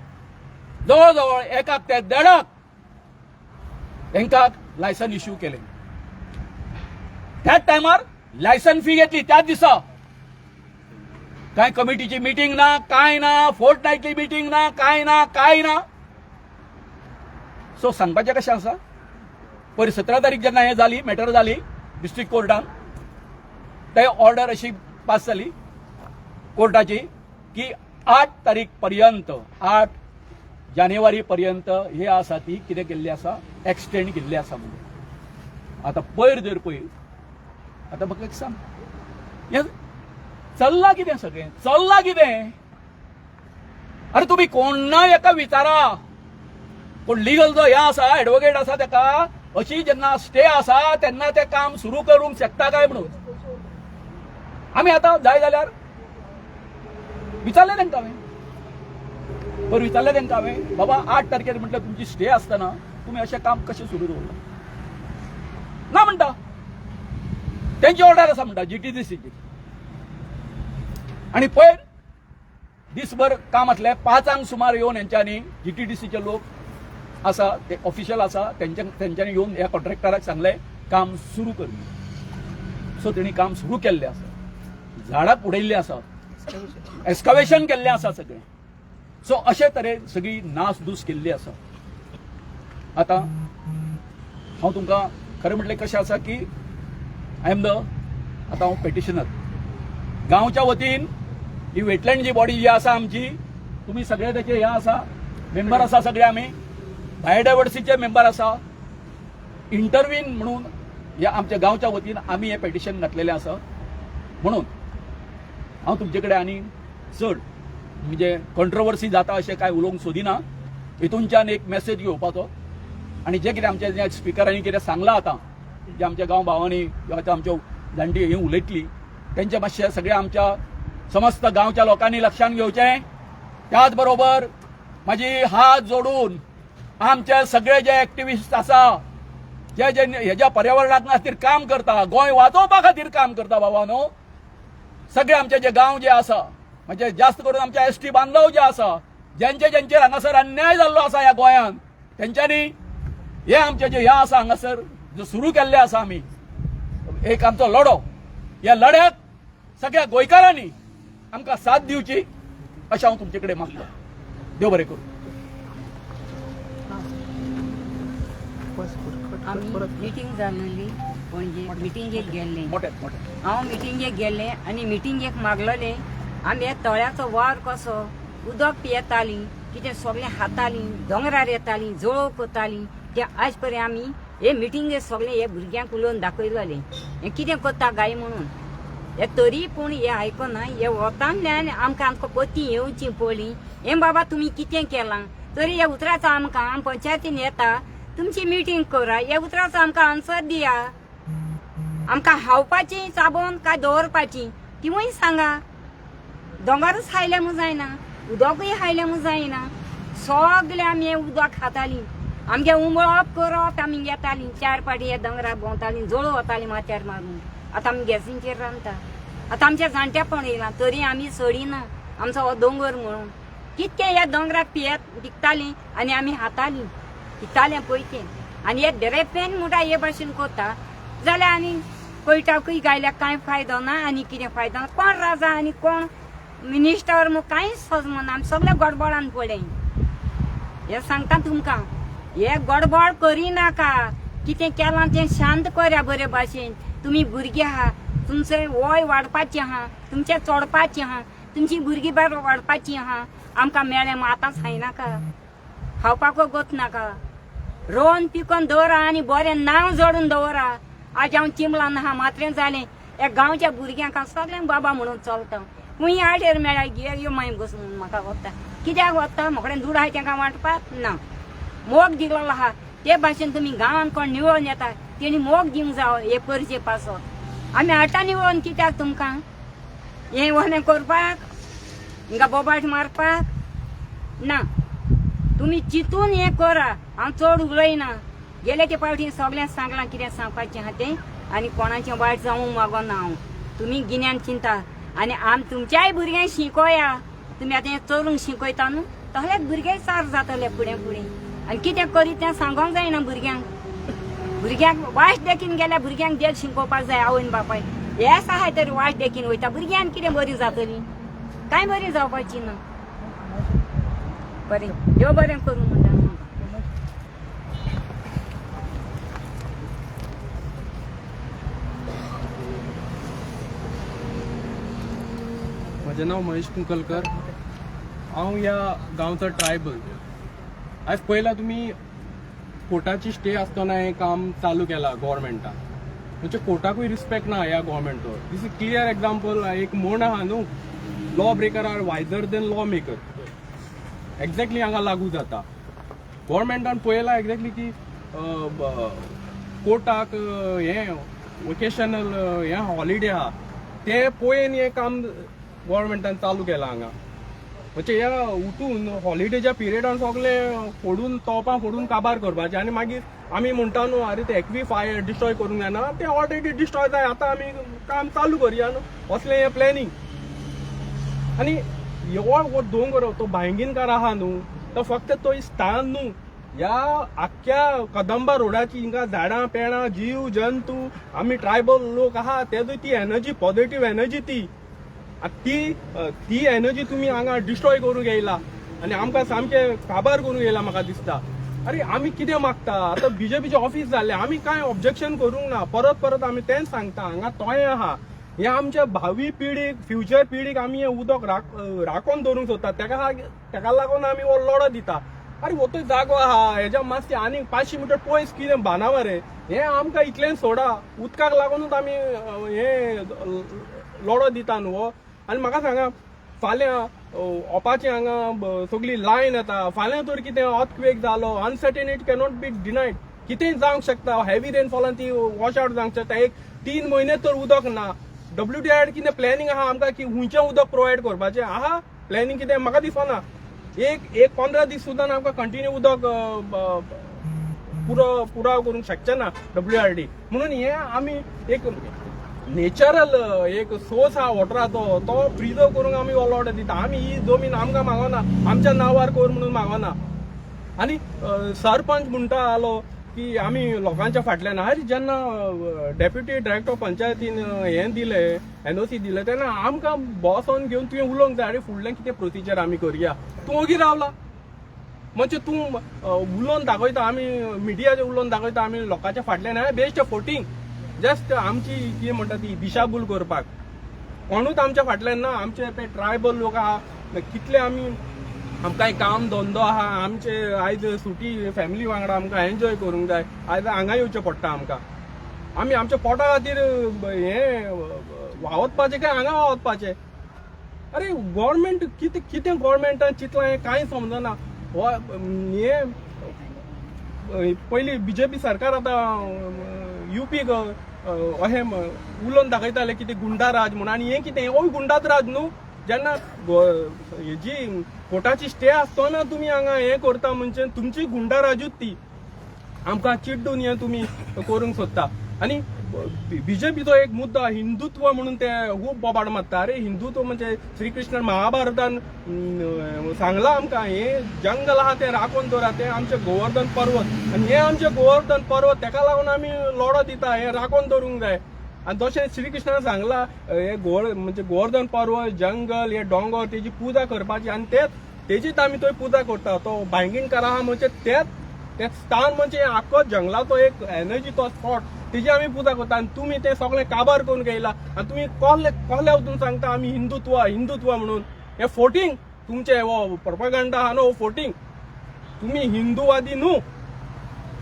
जवळ 1 ते 1.5 तांकां लायसन इश्यू केलें. त्याच टायमार लायसन फी घेतली त्याच दिसा. काय कमिटीची मीटिंग ना, काय ना, फोर्टनायटली मीटिंग ना, काय ना. सो सांगपाचें कशें आसा, पयर 17 तारीख जेन्ना हे जाली, मॅटर जाली डिस्ट्रिक्ट कोर्टान, ते ऑर्डर अशी पास जाली कोर्टाची की 8 तारीख पर्यंत, 8 जानेवारी पर्यंत हे आसा ती कितें केल्ली आसा, एक्सटेंड केल्ली आसा म्हणून. आतां पयर जर पळय, आतां म्हाका एक सांग, हे चल्लां कितें सगळें, चल्लां कितें? अरे तुम्ही कोणाय एका विचारा, कोण लिगल जो हे आसा, एडवोकेट आसा, ताका अशी जेन्ना स्टे आसा तेन्ना ते काम सुरू करूंक शकता काय म्हणून. आमी आतां जाय जाल्यार विचारलें तांकां हांवें, बरं विचारलें तांकां हांवें, बाबा 8 तारखेर म्हटल्यार तुमची स्टे आसतना तुमी अशें काम कशें सुरू दवरला? ना म्हणटा, तेंची ऑर्डर आसा म्हणटा जीटीडीसीची. आणि पयर दिसभर काम आसलें, 5 सुमार येवन हेंच्यांनी जीटीडीसीचे लोक आसा, ते ऑफिशियल आसा, तेंच्यांनी येवन ह्या कॉन्ट्रॅक्टराक सांगलें काम सुरू कर. सो तेणी काम सुरू केल्लें आसा, झाडां उडयल्लीं आसा, एक्स्कावेशन केल्लें आसा सगळें. सो अशे तरेन सगळी नासधूस केल्ली आसा. आतां हांव तुमकां खरें म्हटलें कशें आसा की आय एम द, आतां हांव पेटिशनर गांवच्या वतीन, ही वेटलँड जी बॉडी जी आसा आमची, तुमी सगळे ताचे हे आसा, मेंबर आसा सगळे आमी, बायोडायवर्सिटीचे मेंबर आसा, इंटरव्हीन म्हणून या आमच्या गांवच्या वतीन आम्ही हे पेटिशन घातलेलें आसा. म्हणून हांव तुमचे कडेन आनी चड म्हणजे कंट्रोवर्सी जाता अशें काय उलोवंक सोदिना. हितूनच्यान एक मेसेज घेवपाचो आनी जें कितें आमच्या स्पिकरांनी कितें सांगलां आतां, जे आमच्या गांव भावांनी किंवा आमच्यो जाणटी ही उलयतली तेंचे मातशें सगळ्या आमच्या समस्त गांवच्या लोकांनी लक्षांत घेवचें. त्याच बरोबर म्हाजी हात जोडून आमचे सगळे जे एक्टिविस्ट आसा, जे जे हेज्या पर्यावरणा खातीर काम करता, गोंय वाचोवपा खातीर काम करता बाबांनो, सगळे आमचे जे गांव जे आसा, म्हणजे जास्त करून आमच्या एसटी बांधव जे आसा, ज्यांचेर हांगासर अन्याय जाल्लो आसा ह्या गोंयांत, तेंच्यांनी हे आमचे जे ह्या आसा हांगासर जो सुरू केल्ले आसा आमी एक आमचो लढो, ह्या लढ्याक सगळ्या गोंयकारांनी आमकां साथ दिवची अशें हांव तुमचे कडेन मागता. देव बरें करूं. आम्ही मिटींग जाल्ली पणजे मिटींगेक गेल्ले. मोठे मोठे हांव मिटींगेक गेल्ले आनी मिटींगेक मागलोले आमी तळ्याचो वार कसो, उदक पियेतालीं, कितें सगळें खातालीं, दोंगरार येतालीं, जळोव करतालीं, ते आज पर्यंत आमी हे मिटींगेक सगळें हे भुरग्यांक उलोवन दाखयलेले हें कितें करता गाय म्हणून. हे तरी पूण हे आयकना. हे वतांतल्यान आमकां पती येवची पडली. हें बाबा तुमी कितें केलां, तरी हे उतराचो आमकां पंचायतीन येता, तुमची मिटींग करा, हे उतराचो आमकां आन्सर दिया. आमकां खावपाची चाबोन काय दवरपाची तिवूय सांगा. दोंगरूच हायले म्हूण जायना, उदकूय हायले म्हूण जायना. सगळे आमी हें उदक खातालीं, आमगे उमळप करप आमी येतालीं, 4 फावटी हे दोंगरार भोंवतालीं, जळोव वतालीं माथ्यार मारून. आतां आमी गॅसींचेर रांदता. आतां आमच्या जाणट्यापण येयलां तरी आमी सोडिना आमचो हो दोंगर म्हणून. कितकें ह्या दोंगराक पिकतालीं आनी आमी खातालीं, पितालें पयतें. आनी हे देरेपेन म्हणटा हे भाशेन करता जाल्यार आनी कोयटाकूय गायल्यार कांय फायदो ना आनी कितें फायदो ना. कोण राजा आनी कोण मिनिस्टर म्हूण कांयच सजमना. आमी सगळे गडबडान पडले. हे सांगता तुमकां, हे गडबड करिनाका. कितें केलां तें शांत करया बरे भाशेन. तुमी भुरगीं आहा, तुमचें वय वाडपाचें आहा, तुमचें चडपाचें आहा, तुमची भुरगीं बार वाडपाचीं आहा. आमकां मेळ्ळें म्हूण आतांच खायनाका, खावपाकूय गोत नाका. रोवन पिकोवन दवरा आनी बरें नांव जोडून दवरा. आज हांव चिंबलां आहा, मात्रें जालें. हे गांवच्या भुरग्यांक सगळ्यांक बाबा म्हणून चलता. खूंय आडेर मेळ्ळ्या गे यो मागीर बसून म्हणून म्हाका वता. कित्याक वता, म्हाका कडेन दूड आहाय तेंकां वांटपाक ना. मोग दिलो आहा ते भाशेन तुमी गांवांत कोण निवळून येता तेणी मोग दिवंक जावो हे परजे पासत. आमी हाडटा निवळून कित्याक तुमकां हें वनें करपाक, हिंगा बोबाट मारपाक ना. तुमी चिंतून हें करा. हांव चड उलयना. गेले ते फावटी सगळ्यांक सांगलां कितें सांगपाचें आहा तें आनी कोणाचें वायट जावंक मागना हांव. तुमी गिन्यान चिंता आनी तुमच्याय भुरग्यांक शिकोया. तुमी आतां हें चोरूंक शिकयता न्हू, तसलेच भुरगे सार जातले फुडें फुडें. आनी कितें करी तें सांगोंक जायना भुरग्यांक. भुरग्यांक वायट देखीन गेल्यार भुरग्यांक देख शिकोवपाक जाय आवयन बापाय. हेच आहाय तरी वायट देखीन वयता, भुरग्यांक कितें बरी जातली, कांय बरी जावपाची ना. बरें देव बरें करूं म्हणटा. म्हजें नांव महेश कुंकलकर. हांव ह्या गांवचो ट्रायबल. आज पयला तुमी कोर्टाची स्टे आसतना हें काम चालू केलां गोवोरमेंटान. म्हणजे कोर्टाकूय रिस्पेक्ट ना ह्या गोवोरमेंटचो. This is clear example. एक म्हण आहा न्हू, law breaker are wiser than law maker. Exactly हांगा लागू जाता. गोवोरमेंटान पळयलां एक्झॅक्टली की कोर्टाक हें वोकेशनल हें हॉलिडे आहा ते पळोवन हें काम गोवोरमेंटान चालू केलां हांगा. म्हणजे ह्या उठून हॉलिडेच्या पिरियडान सगळे फोडून तोपां फोडून काबार करपाचें आनी मागीर आमी म्हणटा न्हू अरे ते एकवी फायर डिस्ट्रॉय करूंक जायना, ते ऑलरेडी डिस्ट्रॉय जाय, आतां आमी काम चालू करया न्हू, असलें हें प्लॅनिंग. आनी हो दोंगर तो भायंगीणकार आहा न्हू, तो फक्त तो स्थान न्हू, ह्या आख्ख्या कदंबा रोडाची हिंगा झाडां पेडां जीव जंतू आमी ट्रायबल लोक आहा तेजूय ती एनर्जी पॉझिटिव्ह एनर्जी ती एनर्जी तुमी हांगा डिस्ट्रॉय करूंक येयला आनी आमकां सामकें काबार करूंक येयला म्हाका दिसता. अरे आमी कितें मागता, आतां बीजेपीचें ऑफीस जाल्लें, आमी कांय ऑब्जेक्शन करूंक ना. परत परत आमी तेंच सांगता, हांगा तोय आहा, हे आमच्या भावी पिढीक फ्युचर पिढीक आमी हें उदक राखोवन दवरूंक सोदता, तेका लागून आमी हो लढो दिता. अरे हो तो जागो आहा हेज्या मातशें आनी 500 मिटर पयस कितें बांदावा रे हे आमकां इतलें सोडा उदकाक लागूनच आमी हे लोडो दिता न्हू हो आनी म्हाका सांगा फाल्यां ओपाची हांगा सगळी लायन येता फाल्यां तर कितें अर्थक्वेक जालो अनसर्टेनिटी कॅनॉट बी डिनायड कितेंय जावंक शकता हेवी रेनफॉलान ती वॉश आउट जावंक शकता एक 3 म्हयने तर उदक ना WTI कितें प्लॅनिंग आहा आमकां की हुंयचें उदक प्रोवायड करपाचें आहा प्लॅनिंग कितें म्हाका दिसना एक 15 दीस सुद्दां आमकां कंटिन्यू उदक पुराव करूंक शकचे ना WRD म्हणून हे आमी एक नेचरल एक सोर्स आहा वॉटराचो तो प्रिजर्व करूंक आमी ऑर्डर दिता आमी ही जमीन आमकां मागना आमच्या नांवार कर म्हणून मागना आनी सरपंच म्हणटा आलो की आमी लोकांच्या फाटल्यान अरे जेन्ना डेप्युटी डायरेक्टर ऑफ पंचायतीन हें दिलें NOC दिलें तेन्ना आमकां बॉसान घेवन तुवें उलोवंक जाय अरे फुडलें कितें प्रोसिजर आमी करया तूं ओगी रावला म्हणजे तूं उलोवन दाखयता आमी मिडियाचेर उलोवन दाखयता आमी लोकांच्या फाटल्यान बेस्ट फोटींग जस्ट आमची कितें म्हणटा ती दिशाभूल करपाक कोणूच आमच्या फाटल्यान ना आमचे ते ट्रायबल लोक आहा कितले आमी आमकां काम धंदो आहा आमचे आयज सुटी फॅमिली वांगडा आमकां एन्जॉय करूंक जाय आयज हांगा येवचें पडटा आमकां आमी आमच्या पोटा खातीर हे वावतपाचें काय हांगा वावतपाचें अरे गव्हर्मेंट कितें गव्हर्मेंटान चिंतलां हें कांय समजना हे पयलीं BJP सरकार आतां UPक अशें उलोवन दाखयताले कितें गुंडाराज म्हणून आनी हें कितें होय गुंडाच राज न्हू जेन्ना हेजी कोर्टाची स्टे आसतना तुमी हांगा हें करता म्हणजे तुमची गुंडाराजूच ती आमकां चिड्डून हें तुमी करूंक सोदता आनी BJPचो एक मुद्दा हिंदुत्व म्हणून ते खूब बोबाड मारता अरे हिंदुत्व म्हणजे श्री कृष्ण महाभारतान सांगला आमकां हे जंगल आहा ते राखून दवरा ते आमचे गोवर्धन पर्वत आनी हे आमचे गोवर्धन पर्वत तेका लागून आमी लोडो दिता हे राखून दवरूंक जाय आनी तशें श्री कृष्णान सांगला हे म्हणजे गोवर्धन पर्वत जंगल हे दोंगर तेजी पुजा करपाची आनी तेजीच आमी थंय पुजा करता तो भायंगीणकार आहा म्हणजे तेच स्थान म्हणजे आख्खो जंगलाचो एक एनर्जीचो स्पॉट तेजी आमी पुजा करता आनी तुमी ते सगळें काबार करून घेयला आनी तुमी कहल्या वचून सांगता आमी हिंदुत्व म्हणून हे फोटींग तुमचे हो प्रोपागंडा आहा न्हू फोटींग तुमी हिंदूवादी न्हू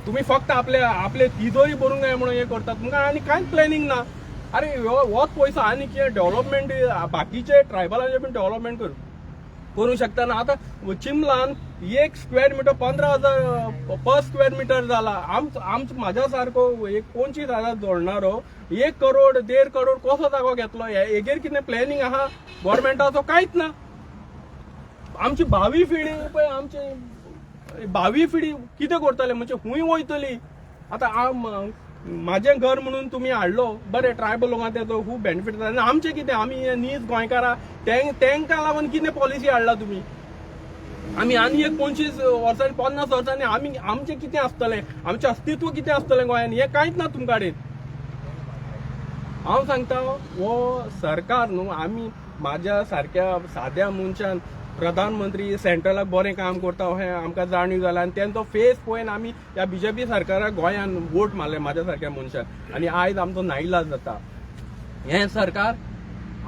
तुमी फक्त आपले तिजोरी भरूंक जाय म्हणून हे करतात तुमकां आनी कांयच प्लॅनिंग ना अरे होच पयसो आनी कितें डेव्हलपमेंट बाकीचे ट्रायबलांचे बीन डेव्हलपमेंट करूंक शकता ना आतां चिमलान 1 स्क्वेअर मिटर 15,000 पर स्क्वेअर मिटर जाला म्हाज्या सारको एक 25,000 जोडणारो 1 करोड 1.5 करोड कसो जागो घेतलो हेजेर कितें प्लॅनिंग आहा गव्हर्मेंटाचो कांयच ना आमची भावी पिढी पळय आमचे भावी पिढी कितें करतले म्हणजे खूंय वयतली आतां म्हाजें घर म्हणून तुमी हाडलो बरें ट्रायबल लोकांक तेजो खूब बेनिफीट जाता आनी आमचें कितें आमी नीज गोंयकारां तांकां लागून कितें पॉलिसी हाडला तुमी आमी आनी एक 25 वर्सांनी 50 वर्सांनी आमचें कितें आसतलें आमचें अस्तित्व कितें आसतलें गोंयांत हें कांयच ना तुमचे कडेन हांव सांगता हो सरकार न्हू आमी म्हाज्या सारक्या साद्या मनशान प्रधानमंत्री सेंट्रलाक बरें काम करता हें आमकां जाणीव जालां आनी तेंचो फेस पळोवन आमी ह्या BJP सरकाराक गोंयान वोट मारले म्हाज्या सारक्या मनशाक आनी आयज आमचो नाइलाज जाता हें सरकार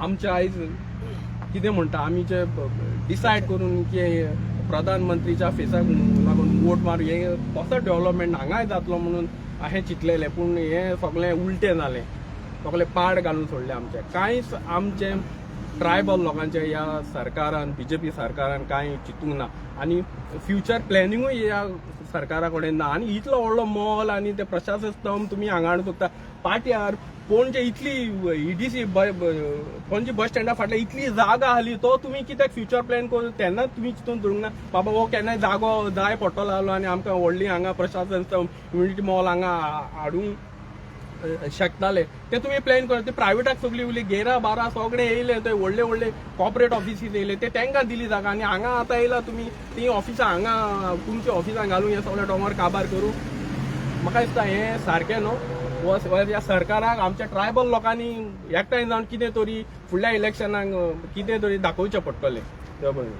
आमचें आयज कितें म्हणटा आमी जे डिसायड करून की प्रधानमंत्रीच्या फेसाक लागून वोट मारू हें कसो डेव्हलपमेंट हांगाय जातलो म्हणून अशें चिंतलेलें पूण हें सगळें उलटें जालें सगळें पाड घालून सोडलें आमचें कांयच आमचें ट्रायबल लोकांचे ह्या सरकारान BJP सरकारान कांय चिंतूंक ना आनी फ्युचर प्लॅनिंगूय ह्या सरकारा कडेन ना आनी इतलो व्हडलो मॉल आनी ते प्रशासन स्तंभ तुमी हांगा हाडून सोदता पाट्यार पणजे इतली EDC पणजे बस स्टँडा फाटल्यान इतली जागा आसली तो तुमी कित्याक फ्युचर प्लॅन करून तेन्ना तुमी चिंतून धरूंक ना बाबा हो केन्नाय जागो जाय पडटलो आसलो आनी आमकां व्हडली हांगा प्रशासन स्तंभ युनिटी मॉल हांगा हाडूंक शकताले ते तुमी प्लॅन करता ते प्रायवेटाक सगळी उरली 11-12 सगळे येयले थंय व्हडले कॉर्पोरेट ऑफिसीस येयले ते तांकां दिली जागा आनी हांगा आतां येयला तुमी ती ऑफिसां हांगा तुमच्या ऑफिसांत घालून हे सगळे डोंगर काबार करूं म्हाका दिसता हें सारकें न्हू ह्या सरकाराक आमच्या ट्रायबल लोकांनी एकठांय जावन कितें तरी फुडल्या इलेक्शनाक कितें तरी दाखोवचें पडटलें देव बरें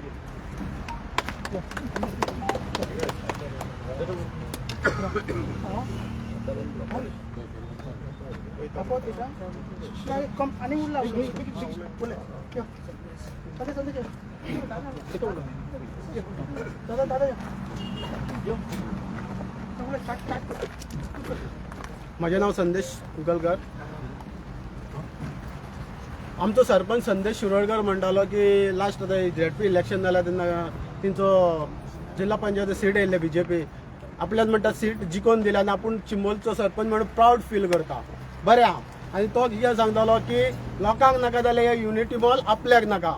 आणि उरला दादा दादा माझे नाव संदेश उगलकर. आमचो सरपंच संदेश शिरोडकर म्हणटालो की लास्ट आता ZP इलेक्शन जाल्यार तेन्ना तेंचो जिल्हा पंचायत सीट येयल्ले BJP आपल्याक म्हणटा सीट जिखोवन दिल्या आनी आपूण चिंबोलचो सरपंच म्हणून प्राऊड फील करता. बरें आहा. आनी तो कितें सांगतालो की लोकांक नाका जाल्यार हे युनिटी मॉल आपल्याक नाका.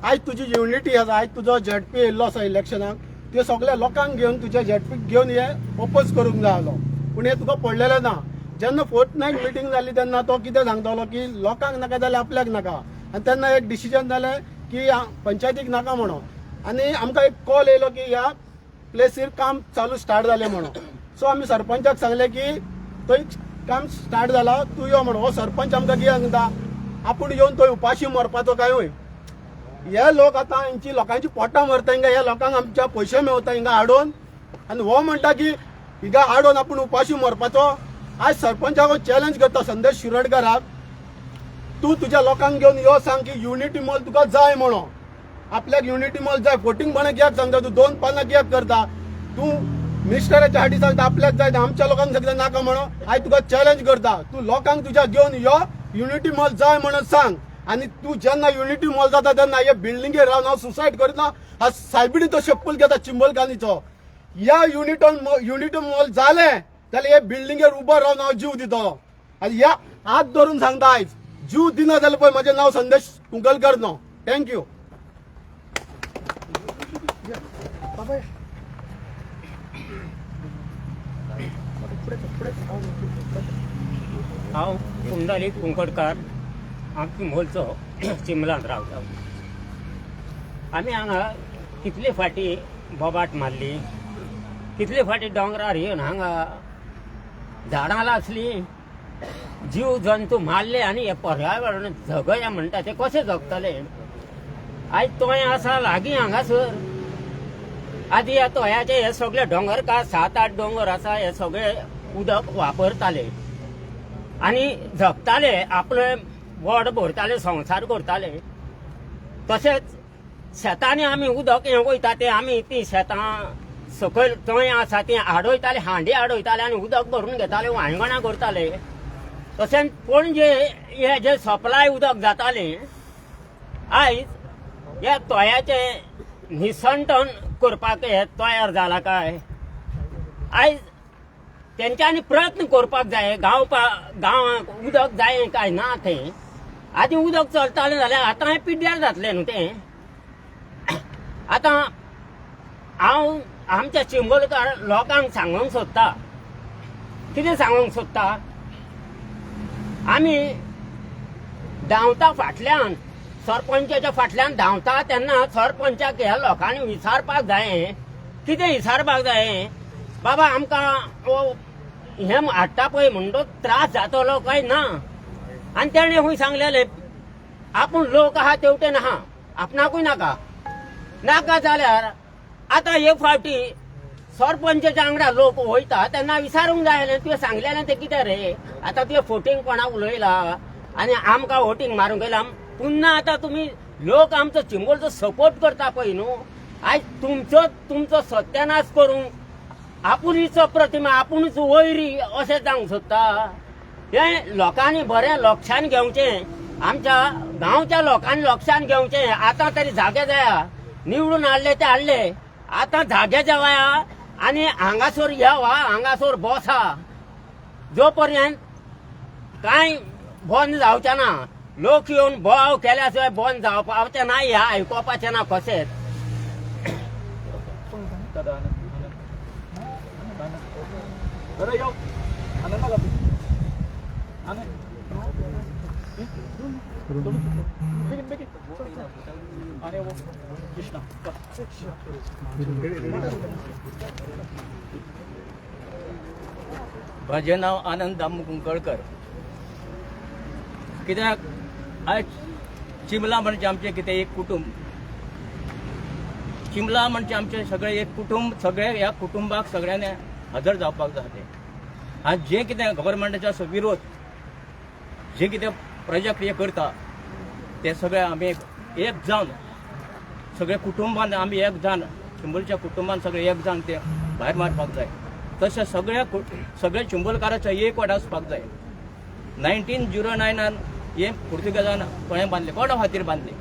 आयज तुजी युनिटी आसा, आयज तुजो ZP येयल्लो आसा इलेक्शनाक, ते सगळे लोकांक घेवन तुज्या ZP घेवन हे ओपोज करूंक जाय आसलो. पूण हे तुका पडलेलें ना. जेन्ना फोर्टनायट मिटींग जाली तेन्ना तो कितें सांगतालो की लोकांक नाका जाल्यार आपल्याक नाका. आनी तेन्ना एक डिसिजन जालें की पंचायतीक नाका म्हणून. आनी आमकां एक कॉल येयलो की ह्या प्लेसीर काम चालू स्टार्ट जालें म्हणून. सो आमी सरपंचाक सांगलें की थंय काम स्टार्ट जालां, तूं यो म्हणून. हो सरपंच आमकां कितें सांगता, आपूण येवन थंय उपाशी मरपाचो कांय. हे लोक आतां हांची लोकांची पोटां मरता हिंगा, ह्या लोकांक आमच्या पयशे मेवता हिंगा हाडून, आनी हो म्हणटा की हिंगा हाडून आपूण उपाशी मरपाचो. आज सरपंचाक चॅलेंज करता संदेश शिरोडकराक, तूं तुज्या लोकांक घेवन यो सांग की युनिटी मॉल तुका जाय म्हणून. आपल्याक युनिटी मॉल जाय. फोटींग पण कित्याक सांगता तूं, 2 पानां कित्याक करता तूं? मिनिस्टराच्या हाटी सांगता आपल्याक जाय, आमच्या लोकांक सांगता नाका म्हणून. आयज तुका चॅलेंज करता, तूं लोकांक तुज्या घेवन यो, युनिटी मॉल जाय म्हणून सांग. आनी तूं जेन्ना युनिटी मॉल जाता तेन्ना हे बिल्डिंगेर रावन हांव सुसायड करता, हा सायबिणी तो शप्पल घेता चिंबलकानीचो. ह्या युनिटी मॉल जालें जाल्यार हे बिल्डिंगेर उबो रावन हांव जीव दितलो. आनी ह्या हात धरून सांगता आयज जीव दिना जाल्यार पळय म्हजें नांव संदेश कुंकलकर न्हू. थँक्यू. हांव पुंडलीक कुंकडकार, आमची मोलचो चिंबलांत रावता. आमी हांगा कितले फाटी बोबाट मारली, कितले फाटी दोंगरार येवन हांगा झाडां लासली, जीव जंतू मारले, आनी हे पर्यावरण जगया म्हणटा ते कशे जगतले. आयज तोय आसा लागीं हांगासर. आदी ह्या तोयाचे हे सगळे दोंगर का 7-8 दोंगर आसा, हे सगळे उदक वापरताले आनी जगताले, आपले वड भरताले, संवसार करताले. तशेंच शेतांनी आमी उदक हें वयता ते आमी ती शेतां सकयल थंय आसा ती आडयताले, हांडी आडयताले आनी उदक भरून घेताले, वांयगणां करताले. तशेंच पणजे हे जे सप्लाय उदक जाताले, आयज ह्या तोयाचे निसंटन करपाक हे तयार जाला काय. आयज तेंच्यांनी प्रयत्न करपाक जाय. गांवांक उदक जाय काय ना तें. आदी उदक चलतालें जाल्यार आतां हें पिड्ड्यार जातलें न्हू तें. आतां हांव आमच्या चिंबोलकार लोकांक सांगूंक सोदता, कितें सांगूंक सोदता, आमी धांवता फाटल्यान, सरपंचाच्या फाटल्यान धांवता तेन्ना सरपंचाक ह्या लोकांनी विचारपाक जाय, कितें विचारपाक जाय, बाबा आमकां हें हाडटा पळय म्हणटो त्रास जातलो काय ना. आनी तेणें खूंय सांगलेलें, आपूण लोक आहा तेवटेन आहा, आपणाकूय नाका. नाका जाल्यार आतां एक फावटी सरपंचाच्या वांगडा लोक वयता तेन्ना विचारूंक जाय, तुवें सांगलेलें तें कितें रे. आतां तुवें फोटींग कोणाक उलयला आनी आमकां वोटींग मारूंक गेला. पुन्हा आतां तुमी लोक आमचो चिंबोलचो सपोर्ट करता पळय न्हू. आयज तुमचो सत्यानाश करूंक आपुणीचो प्रतिमा आपुणूच वयरी अशें जावंक सोदता. हें लोकांनी बरें लक्षान घेवचें, आमच्या गांवच्या लोकांनी लक्षान घेवचें. आतां तरी जागे जाया, निवडून हाडले ते हाडले, आतां जागे जावया आनी हांगासर येवा, हांगासर बसा. जो पर्यंत कांय बंद जावचें ना, लोक येवन बोवाव केल्या शिवाय बंद जावपाचें ना, ह्या आयकोपाचें ना कशेंच. अरे यो आनंद आला आनंद बेगीन बेगीन आणि वो कृष्णा म्हजें नांव आनंद दामू कुंकळकर. कित्याक आयज चिंबला म्हणजे आमचें कितें एक कुटुंब. चिंबला म्हणजे आमचें सगळें एक कुटुंब. सगळे ह्या कुटुंबाक सगळ्यांनी हजर जावपाक जाय. आनी जें कितें गव्हर्मेंटाचो विरोध, जे कितें प्रोजेक्ट हे करता ते सगळे आमी एक जावन सगळे कुटुंबान आमी एक जाण चिंबोलच्या कुटुंबान सगळे एक जाण ते भायर मारपाक जाय. तशें सगळे चिंबोलकाराचो एकवट आसपाक जाय. 1909 हे पुर्तुगेजान तोळें बांदलें, कोणा खातीर बांदलें?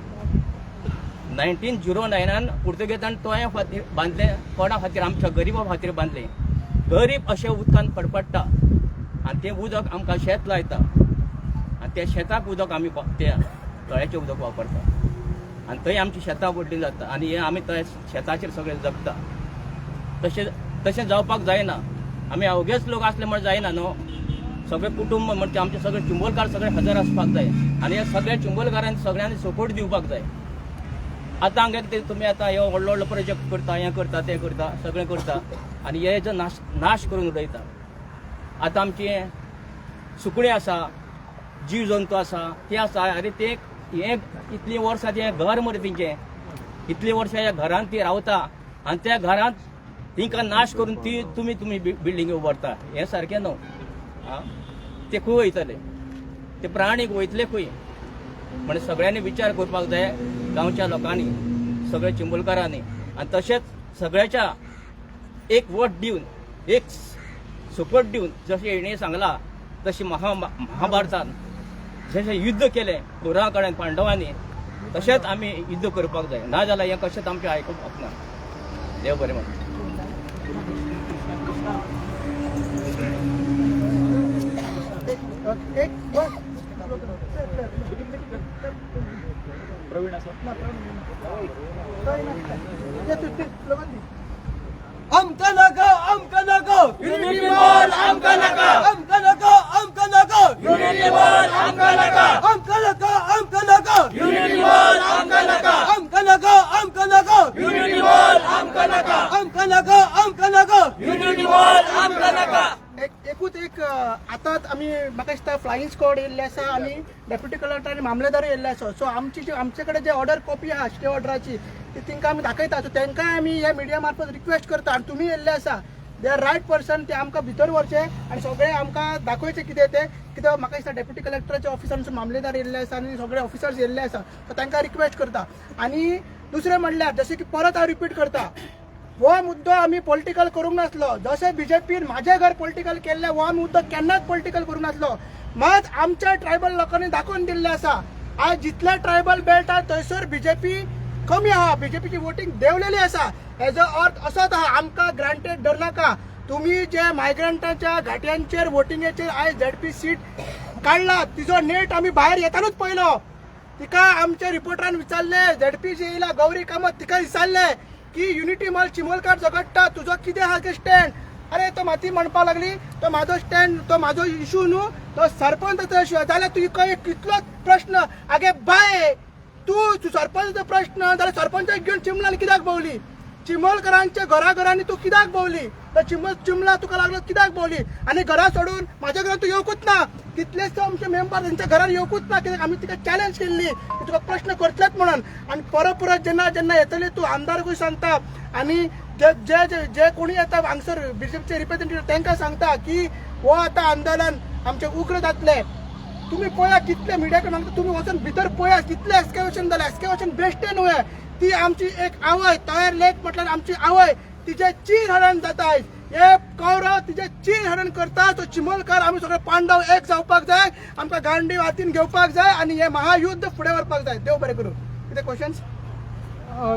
1909 पुर्तुगेजान तोळें खातीर बांदलें, कोणा खातीर? आमच्या गरिबा खातीर बांदलें. गरीब अशें उदकान फडफडटा आनी तें उदक आमकां शेत लायता आनी त्या शेताक उदक आमी त्या तळ्याचें उदक वापरता आनी थंय आमची शेतां व्हडलीं जाता आनी हे आमी त्या शेताचेर सगळे जगता. तशें जावपाक जायना. आमी अवघेच लोक आसले म्हण जायना न्हू. सगळे कुटुंब म्हणजे आमचे सगळे चिंबोलकार सगळे हजर आसपाक जाय आनी हे सगळ्या चिंबोलकारांनी सगळ्यांनी सपोर्ट दिवपाक जाय. आतां हांगा ते तुमी आतां हे व्हडलो व्हडलो प्रोजेक्ट करता, हें करता, तें करता, सगळें करता आनी हे जो नाश करून उडयता. आतां आमची सुकणीं आसा, जीव जंतू आसा, ते आसा. अरे ते हे इतलीं वर्सां तें घर मरे तेंचें, इतलीं वर्सां ह्या घरांत ती रावता आनी त्या घरांत तिंकां नाश करून तुमी बिल्डिंगी उबारता. हें सारकें न्हू. ते खंय वयतले? ते प्राणी वयतले खंय? म्हणजे सगळ्यांनी विचार करपाक जाय गांवच्या लोकांनी, सगळ्या चिंबोलकारांनी आनी तशेंच सगळ्याच्या एक वट दिवन, एक सपोर्ट दिवन, जशें हेणी सांगला तशी महाभारतान जशें युद्ध केलें कौरवां कडेन पांडवांनी, तशेंच आमी युद्ध करपाक जाय. ना जाल्यार हें कशेंच आमचें आयकुपाक ना. देव बरें म्हणटा. प्रवीण असं आमका नको, आमका नको, युनिटी बॉल आमका नको, आमका नको, आमका नको, युनिटी बॉल आमका नको, आमका नको, आमका नको, युनिटी बॉल आमका नको, आमका नको, आमका नको, युनिटी बॉल आमका नको, आमका नको, आमका नको, युनिटी बॉल आमका नको. एकूच एक आतांच आमी म्हाका दिसता फ्लायिंग स्क्वॉड येयल्ले आसा आनी डेप्युटी कलेक्टर आनी मामलेदार येयल्ले आसा. सो आमचे कडेन जे ऑर्डर कॉपी आहा स्टे ऑर्डराची ती तांकां आमी दाखयता. सो तांकांय आमी ह्या मिडिया मार्फत रिक्वेस्ट करता आनी तुमी येयल्ले आसा, दे आर रायट पर्सन, ते आमकां भितर व्हरचे आनी सगळें आमकां दाखोवचें कितें तें. कित्याक म्हाका दिसता डेप्युटी कलेक्टराच्या ऑफिसांतसून मामलेदार येयल्ले आसा आनी सगळे ऑफिसर्स येयल्ले आसा. सो तांकां रिक्वेस्ट करता. आनी दुसरें म्हणल्यार जशें की परत हांव रिपीट करता, हो मुद्दो आमी पॉलिटिकल करूंक नासलो. जशें बीजेपीन म्हाजें घर पॉलिटिकल केल्लें, हो मुद्दो केन्नाच पॉलिटिकल करूंक नासलो. मात आमच्या ट्रायबल लोकांनी दाखोवन दिल्लें आसा. आज जितले ट्रायबल बेल्ट आहा थंयसर बीजेपी कमी आहा, बीजेपीची वोटींग देंवलेली आसा. हेजो अर्थ असोच आहा, आमकां ग्रांटेड धरनाका. तुम्ही जे मायग्रंटाच्या घाट्यांचेर वोटिंगेचेर आयज झेडपी सीट काडला, तिजो नेट आमी भायर येतानूच पयलो. तिका आमच्या रिपोर्टरान विचारले, झेडपी जी येयला गौरी कामत, तिका विचारले की युनिटी मॉल चिमोलकार झगडटा, तुजो कितें आहा ते स्टँड? अरे तो माती म्हणपाक लागली, तो म्हाजो स्टँड, तो म्हाजो इशू न्हू, तो सरपंचाचो इशू. जाल्यार तुका कितलोच प्रश्न, आगे बाय तू सरपंचाचो प्रश्न जाल्यार सरपंचाक घेवन चिमलान कित्याक भोंवली? चिमोलकरांच्या घराघरांनी तू कित्याक भोंवली? तर चिमला तुका लागलो कित्याक भोंवली? आनी घरा सोडून म्हाज्या घरात तू येवकूच ना. कितलेशे आमचे मेंबर तांच्या घरान येवकूच ना, कित्याक आमी तिका चॅलेंज केल्ली की तुका प्रश्न करतलेच म्हणून. आनी परत जेन्ना येतली तू आमदारकूय सांगता आनी जे कोणी येता हांगसर बीजेपीचे रिप्रेझेंटेटिव्ह तांकां सांगता की हो आतां आंदोलन आमचे उग्र जातले. तुम्ही पळया कितले मिडियाकडे मागता, तुम्ही वचून भितर पळया कितले एक्सकॅव्हेशन जालें. एक्सकॅव्हेशन बेश्टे न्हय, ती आमची एक आवय, तयार लेक म्हटल्यार आमची आवय, तिचे चीर हरण जाता. हे कौरव तिचे चीर हरण करता. तो चिमोलकार आमी सगळे पांडव एक जावपाक जाय, आमकां गांडी हातीन घेवपाक जाय आनी हे महायुद्ध फुडें व्हरपाक जाय. देव बरें करूं. कितें क्वेश्चन्स?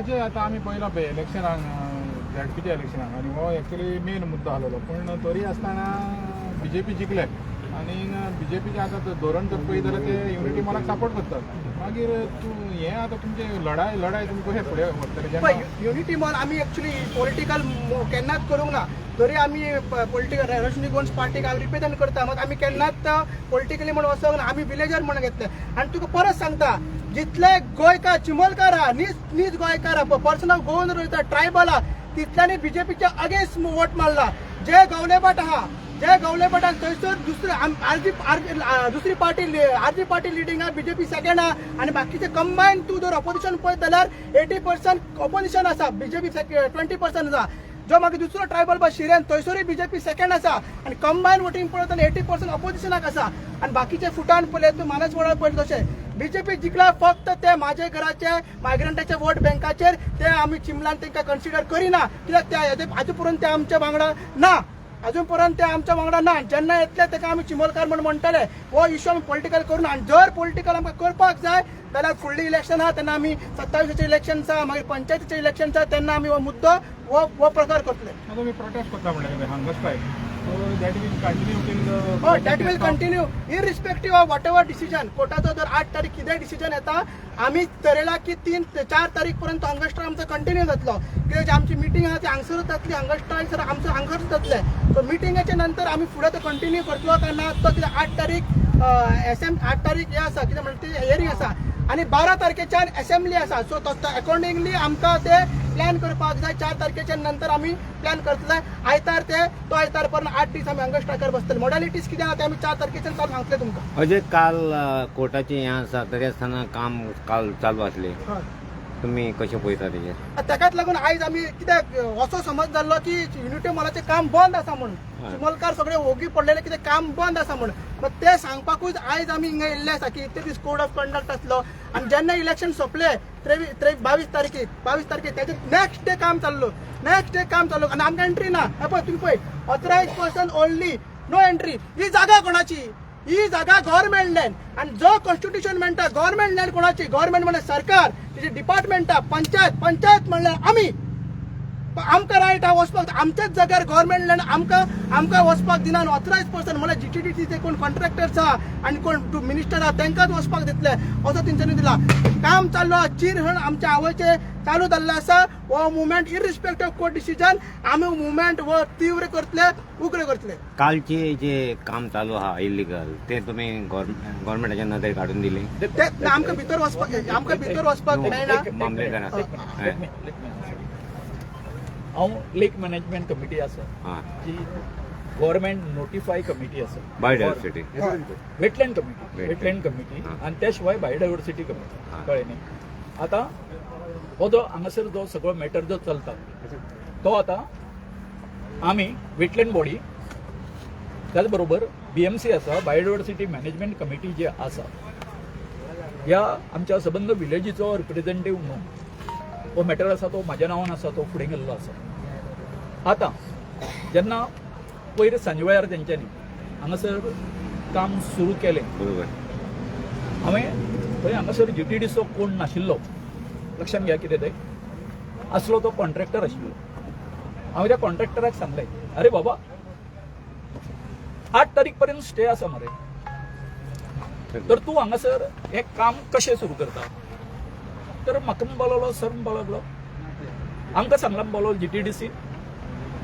जे आतां आमी पळयलो पळय इलेक्शनाक, झेडपीच्या इलेक्शनाक, आनी हो एक्चुअली मेन मुद्दो आसलेलो. पूण तरी आसतना बीजेपी जिखले आनी बीजेपीचे आतां धोरण जर पळयत जाल्यार ते युनिटी मॉलाक सपोर्ट करतात. मागीर तूं हें आतां तुमचे लढाय तुमी कशें फुडें व्हरतले? युनिटी मॉल आमी एक्चुअली पॉलिटिकल केन्नाच करूंक ना. जरी आमी पॉलिटिकल रश्मी गोंस पार्टीक हांव रिप्रेझेंट करता, मात आमी केन्नाच पॉलिटिकली म्हणून वचोंक ना. आमी विलेजर म्हणून घेतले. आनी तुका परत सांगता, जितले गोंयकार चिमोलकार आहा, नीज गोंयकार आहा, पर्सन ऑफ गोवन रोयता, ट्रायबल आहा, तितल्यांनी बीजेपीच्या अगेन्स्ट वोट मारला. जे गवलेभट आहा, जे गवलेभटान थंयसर दुसरी पार्टी लिडींग आहा, बीजेपी सेकंड आहा आनी बाकीचे कंबायन तूं जर ऑपोजिशन पळयत जाल्यार 80% ऑपोजिशन आसा, बीजेपी 20% आसा. जो मागीर दुसरो ट्रायबल बा शिरेन थंयसरूय बीजेपी सेकंड आसा आनी कंबायन वोटींग पळयत जाल्यार 80% ऑपोजिशनाक आसा. आनी बाकीचे फुटान पळयत तूं मानसवाडा पळयत तशें बीजेपी जिंकला फक्त ते माझे घराचे मायग्रंटाचे वोट बँकाचेर ते आमी चिमलान तांकां कन्सिडर करिना कित्याक ते आजून पर्यंत ते आमच्या वांगडा ना अजून पर्यंत ते आमच्या वांगडा ना जेन्ना येतले ताका आमी चिमोलकार म्हणून म्हणटले हो इश्यू आमी पॉलिटिकल करून आनी जर पॉलिटिकल आमकां करपाक जाय जाल्यार फुडली इलेक्शन आहा तेन्ना आमी 27 इलेक्शन आसा मागीर पंचायतीचें इलेक्शन आसा तेन्ना आमी हो मुद्दो हो प्रकार करतले आता मी प्रोटेस्ट करता म्हणलें hunger strike so that will continue till हो that will continue irrespective of whatever decision कोर्टाचो जर 8 तारीख कितें डिसिजन येता आमी ठरयला की 3 ते 4 तारीख पर्यंत हंगर स्ट्रायक आमचो कंटिन्यू जातलो कित्याक आमची मिटींग आहा ती हांगसरूच जातली हंगर स्ट्रायक सर आमचो हांगरच जातले सो मिटींगेच्या नंतर आमी फुडें तो कंटिन्यू करतलो काय ना तो कितें 8 तारीख 8 तारीख हे आसा कितें म्हणटा ती हियरिंग आसा आणि 12 तारखेच्यान असेंब्ली आसा सो अकॉर्डिंगली आमकां ते प्लॅन करपाक जाय 4 तारखेच्या नंतर आमी प्लॅन करतले आयतार तो आयतार पर्यंत 8 दीस आमी हंगर स्ट्रायकार बसतले मॉडॅलिटीज कितें आहा ते आमी 4 तारखेच्यान चालू सांगतले तुमकां अजय काल कोर्टाचे हें आसा तरी आसतना काम काल चालू आसले तुम्ही कशें पळयता तेजेर ताकाच लागून आयज आमी कित्याक असो समज जाल्लो की युनिटी मॉलाचें काम बंद आसा म्हणून चिमोलकार सगळे ओगी पडलेले कितें काम बंद आसा म्हणून मग ते सांगपाकूच आयज आमी हिंगा येयल्ले आसा की इतले दीस कोड ऑफ कंडक्ट आसलो आनी जेन्ना इलेक्शन सोंपले 22 तारखेक तेजे नेक्स्ट डे काम चाललो आनी आमकां एंट्री ना पळय तुम्ही पळय authorise person only no entry ही जागा कोणाची ही जागा गव्हर्नमेंट लँड आणि जो कॉन्स्टिट्यूशन म्हणटा गव्हर्नमेंट लँड कोणाची गव्हर्नमेंट म्हणजे सरकार तिचे डिपार्टमेंटा पंचायत म्हणल्यार आमी आमकां रायट आहा वचपाक आमच्याच जाग्यार गव्हर्नमेंट लँड आमकां वचपाक दिना ऑथरायज पर्सन म्हळ्यार जीटीडीसीचे कोण कॉन्ट्रॅक्टर्स आहा आनी कोण मिनिस्टर आहा तांकांच वचपाक दितले असो तेंच्यांनी दिला काम चाललो आहा चिरहण आमच्या आवयचे चालू जाल्ले आसा हो मुवमेंट इरिस्पेक्ट ऑफ कोर्ट डिसिजन आमी मुवमेंट हो तीव्र करतले उग्र करतले कालचे जे काम चालू आहा इलिगल ते तुम्ही गव्हर्नमेंटाच्या नदरेर काडून दिले ते आमकां भितर वचपाक मेळना मामलेदार आसा हांव लेक मॅनेजमेंट कमिटी आसा हां जी गव्हर्नमेंट नोटिफाय कमिटी आसा बायोडायव्हर्सिटी वेटलँड कमिटी आणि त्या शिवाय बायोडायव्हर्सिटी कमिटी कळ्ळें न्ही आता हो जो हांगासर जो सगळो मॅटर जो चलता तो आता आमी वेटलँड बॉडी त्याच बरोबर BMC आसा बायोडायव्हर्सिटी मॅनेजमेंट कमिटी जी आसा ह्या आमच्या सबंद विलेजीचो रिप्रेझेंटेटिव्ह म्हणून हो मॅटर आसा तो म्हाज्या नांवान आसा तो फुडें गेल्लो आसा आता जेन्ना पयर सांजे वेळार तेंच्यांनी हांगासर काम सुरू केलें बरोबर हांवें थंय हांगासर GTDचो कोण नाशिल्लो लक्षात घ्या कितें तें आसलो तो कॉन्ट्रॅक्टर आशिल्लो हांवें त्या कॉन्ट्रॅक्टराक सांगलें अरे बाबा 8 तारीख पर्यंत स्टे आसा मरे तर तूं हांगासर हें काम कशें सुरू करता तर म्हाका म्हणपाक सर म्हणपाक लागलो आमकां सांगला म्हणपाक GTDC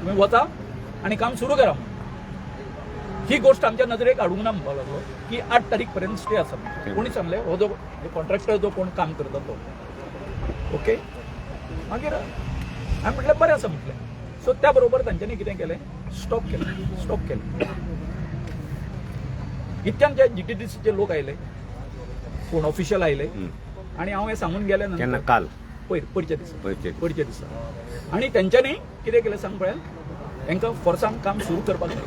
तुम्ही वचा आणि काम सुरू करा ही गोष्ट आमच्या नजरेक हाडूंक ना म्हणपाक लागलो की 8 तारीख पर्यंत स्टे आसा कोणी सांगले हो जो कॉन्ट्रॅक्टर जो कोण काम करता तो ओके मागीर हांवें म्हटलें बरें आसा म्हटलें सो त्या बरोबर तांच्यांनी कितें केलें स्टॉप केलें इतक्यान जे GTDCचे लोक आयले कोण ऑफिशियल आयले आणि हांव हें सांगून गेले केन्ना काल पयरच्या दिसा आणि तेंच्यांनी कितें केलें सांग पळय हांकां फोर्सान काम सुरू करपाक जाय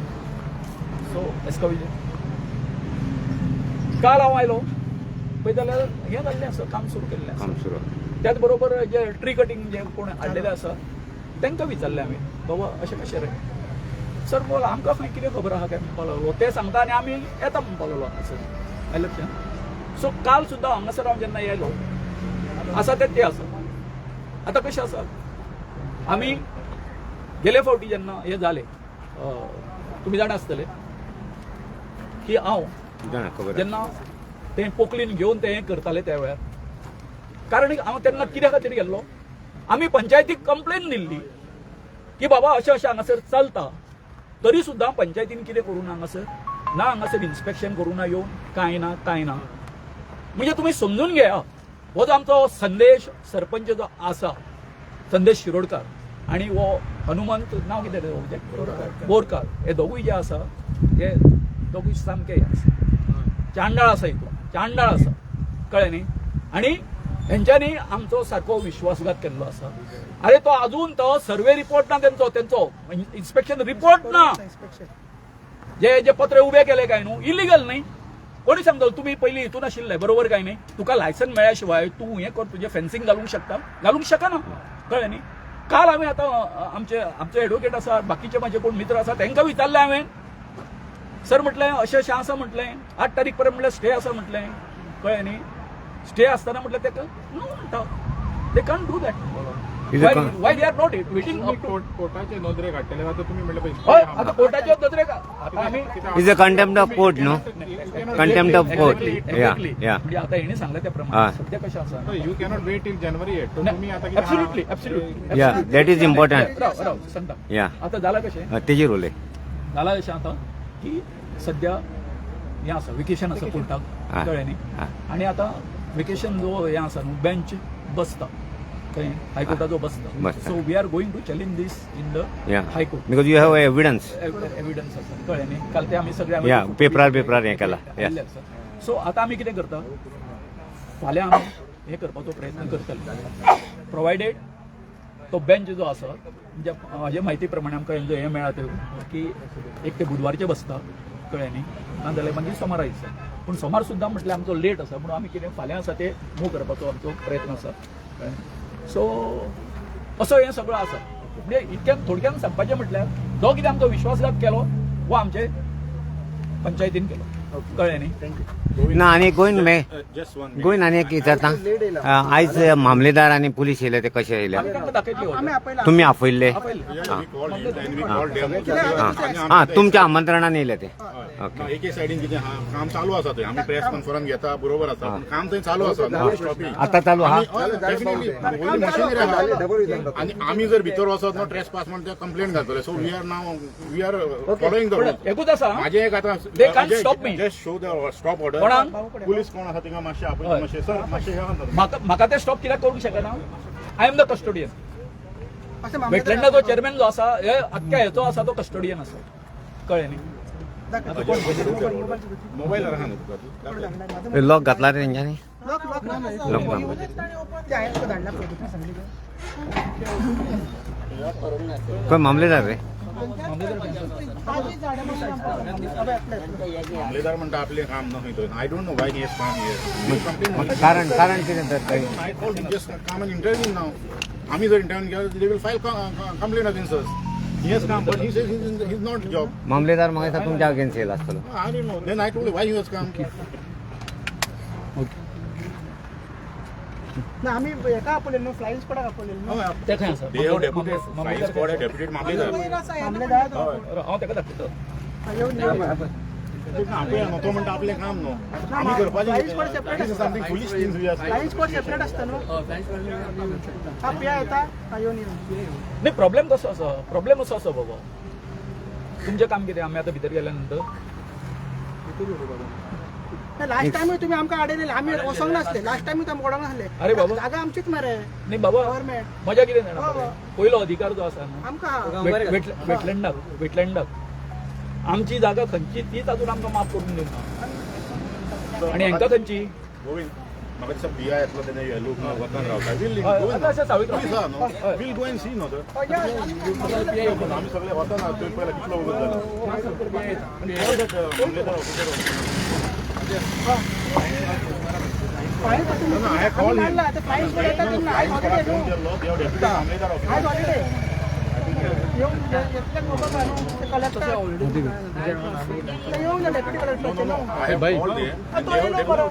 सो एसका विजय काल हांव आयलो पळय जाल्यार हें जाल्लें आसा काम सुरू केल्लें आसा काम सुरू त्याच बरोबर जे ट्री कटींग जे कोण हाडलेले आसा तांकां विचारलें हांवें बाबा अशें कशें रे सर बोल आमकां खंय कितें खबर आहा काय म्हणपाक लागलो ते सांगता आनी आमी येता म्हणपाक लागलो हांगासर लक्षात सो काल सुद्दां हांगासर हांव जेन्ना येयलो आसा ते आसा आतां कशें आसा आमी गेले फावटी जेन्ना हे जाले तुमी जाणा आसतले की हांव खबर जेन्ना ते पोकलीन घेवन ते हें करताले त्या वेळार कारण हांव तेन्ना कित्या खातीर गेल्लो आमी पंचायतीक कंप्लेन दिल्ली की बाबा अशें हांगासर चलता तरी सुद्दां पंचायतीन कितें करूं ना हांगासर इन्स्पेक्शन करूं ना येवन कांय ना म्हणजे तुमी समजून घेया हो जो आमचो संदेश सरपंच जो आसा संदेश शिरोडकार आणि हो हनुमंत नांव कितें रे बोरकार हे दोगूय जे आसा हे दोगूय सामके चांडाळ आसा कळ्ळें न्ही आनी हेंच्यांनी आमचो सारको विश्वासघात केल्लो आसा अरे तो अजून तो सर्वे रिपोर्ट ना तेंचो इन्स्पेक्शन रिपोर्ट ना जे पत्र उबे केले काय न्हू इलिगल न्ही कोणी सांगतो तुम्ही पहिली हितून आशिल्ले बरोबर काय नाही तुका लायसन मेळ्या शिवाय तू हे कर तुझे फेन्सिंग घालूंक शका ना कळ्ळें न्ही काल हांवें आतां आमचे एडवोकेट आसा बाकीचे म्हाजे कोण मित्र आसा तांकां विचारलें हांवें सर म्हटलें अशें आसा म्हटलें 8 तारीख पर्यंत म्हटल्यार स्टे आसा म्हटलें कळ्ळें न्ही स्टे आसतना म्हटल्यार ताका नो म्हणटा they can't do that why they are not waiting up to कोर्टाचे नोंदरे काडटले आता तुम्ही म्हटलं हय आता कोर्टाचे नदरेक आता आमी is a contempt of court no contempt of court या म्हणजे आता हेणे सांगला त्या प्रमाणे सध्या कशें आसा यू कॅनॉट वेट टिल जानेवारी 8 तुम्ही आता एब्सोल्युटली या दॅट इज इम्पॉर्टंट राव सांगता या आता जाला कशें तेजी रोल जाला कशें आता की सध्या हें आसा वेकेशन आसा कोर्टाक कळ्ळें न्ही आनी आतां वेकेशन जो हें आसा न्हू बेंच बसता कळ्ळें हायकोर्टाचो बसता so we are going to challenge this in the high court because you have evidence evidence आसा कळ्ळें न्ही काल ते आमी सगळे या पेपरार हें केला सो आतां आमी कितें करता फाल्यां आमी हें करपाचो प्रयत्न करतले प्रोवायडेड तो बेंच जो आसा म्हणजे म्हाजे म्हायती प्रमाणे आमकां हें मेळ्ळा की एक ते बुधवारचे बसता कळ्ळें न्ही नाजाल्यार मागीर सोमारा दिसा पूण सोमार सुद्दां म्हटल्यार आमचो लेट आसा म्हणून आमी कितें फाल्यां आसा ते मूव करपाचो आमचो प्रयत्न आसा कळ्ळें सो असो हें सगळो आसा म्हणजे इतक्यान थोडक्यान सांगपाचें म्हटल्यार जो कितें आमचो विश्वासघात केलो वो आमचे पंचायतीन केलो कळ्ळें न्ही ना आनी गोंयन जस्ट वन गोंयन आनी एक विचारता आयज मामलेदार आनी पुलीस येयले ते कशे येयले आमी तांकां दाखयतली आम्ही आपयला तुम्ही आपयल्ले हा तुमच्या आमंत्रणान येयले ते एके सायडीन कितें आहा काम चालू आसा थंय आमी प्रेस कॉन्फरन्स घेता बरोबर आसा पण काम थंय चालू आसा आतां चालू आहा आनी आमी जर भितर वचत नो ट्रेस पास म्हणून ते कंप्लेंट घालतले so we are following the rule एकूच आसा माझे एक आता They can't stop me. Just show the stop order कोणाक? पुलीस कोण आसा तिंगा मातशें आपयता मातशें सर मातशें हे म्हणटा म्हाका ते स्टॉप कित्याक करूंक शकना आय एम द कस्टोडियन असं मामलेदार- वेटलँडाचो चेअरमॅन जो आसा हे अख्ख्या हेचो आसा तो कस्टोडियन आसा कळ्ळें न्ही मोबायलार आहा न्हू तुका लॉक घातला रे तेंच्यांनी लोक लोक बांदले. ते आहेत तो धाडला प्रोजेक्ट सांगली कोण मामलेदार रे मामलेदार म्हणटा आपलें काम न्हू थंय I don't know Y he has काम हियर कारण कितें तर थंय I told him just come and intervene now. आम्ही जर इंटरव्यू केलं they will file complaint against us. He has come, but he says he's not job. मामलेदार म्हाका तुमच्या अगेन्स्ट येयला आसतलो I don't know. Then I told him why he has come. ना आम्ही एका आपले नो फ्लाईंग स्क्वॉड आपले नो ते खंय आसा They have deputy flying squad, a deputy मामलेदार. मामलेदार तो हांव ताका दाखयता येऊन आपल्या न्हू तो म्हणटा आपलें काम न्हू आमी flying squad separate करपाचें असता. Something foolish things we are flying squad separate असतं नो हा पिया येता हा येऊन नाही प्रॉब्लेम कसो आसा प्रॉब्लेम असो आसा बाबा तुमचें काम कितें आमी आतां भितर गेल्या नंतर लास्ट टाइम तुम्ही आमकां आडयले आम्ही वसोंक नासले लास्ट टाइम आमकां ओडोंक नासले अरे बाबा. जागा आमचीच मरे नाही बाबा गव्हर्नमेंट मजा कितें जाणा पयलो अधिकार जो आसा न्हू आमकां वेटलँडाक आमची जागा खंयची तीच अजून आमकां माफ करून दिवना आनी हांकां खंयची गोविंद म्हाका दिसता बिया येतलो तेन्ना लोक वतान रावता वील आतां अशें सावळी पुलीस आहा न्हू वील गो एंड सी न्हू तर आमी सगळे वताना थंय पयला कितलो वगत I call him. Flying squad येतात तेन्ना आयज हॉलिडे नो आयज हॉलिडे येऊन येतले मोबाईल घालून ते कलेक्टर येऊन डेप्युटी कलेक्टर नो तो येलो बरो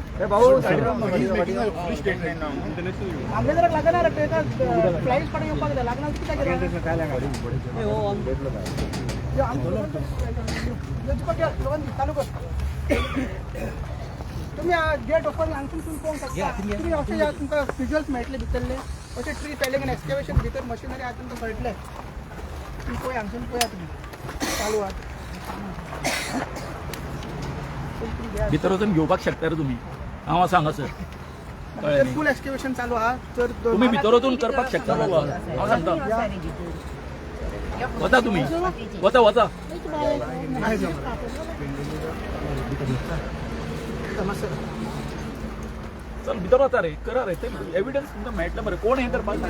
आमलेदाराक लागना रे ते फ्लाईंग स्क्वॉड येवपाक जाय लागना कित्याक चालू कर तुम्ही गेट ओपन हांगसून पळोवंक शकता तुम्ही अशें तुमकां विज्युअल्स मेळटले भितरले अशें ट्री फेलिंग आनी एक्सकेवेशन भितर मशिनरी आहा तुमकां कळटले तुम्ही पळय हांगसून पळया तुमी चालू आहा भितर वचून घेवपाक शकता रे तुमी हांव आसा हांगासर कळ्ळें न्ही फूल एक्सकेवेशन चालू आहा तर तुमी भितर वचून करपाक शकता बाबा हांव सांगता वता तुमी वता वता चल भितर वचा रे करा रे ते एविडन्स तुमकां मेळटलें मरे कोण हें करपाक ना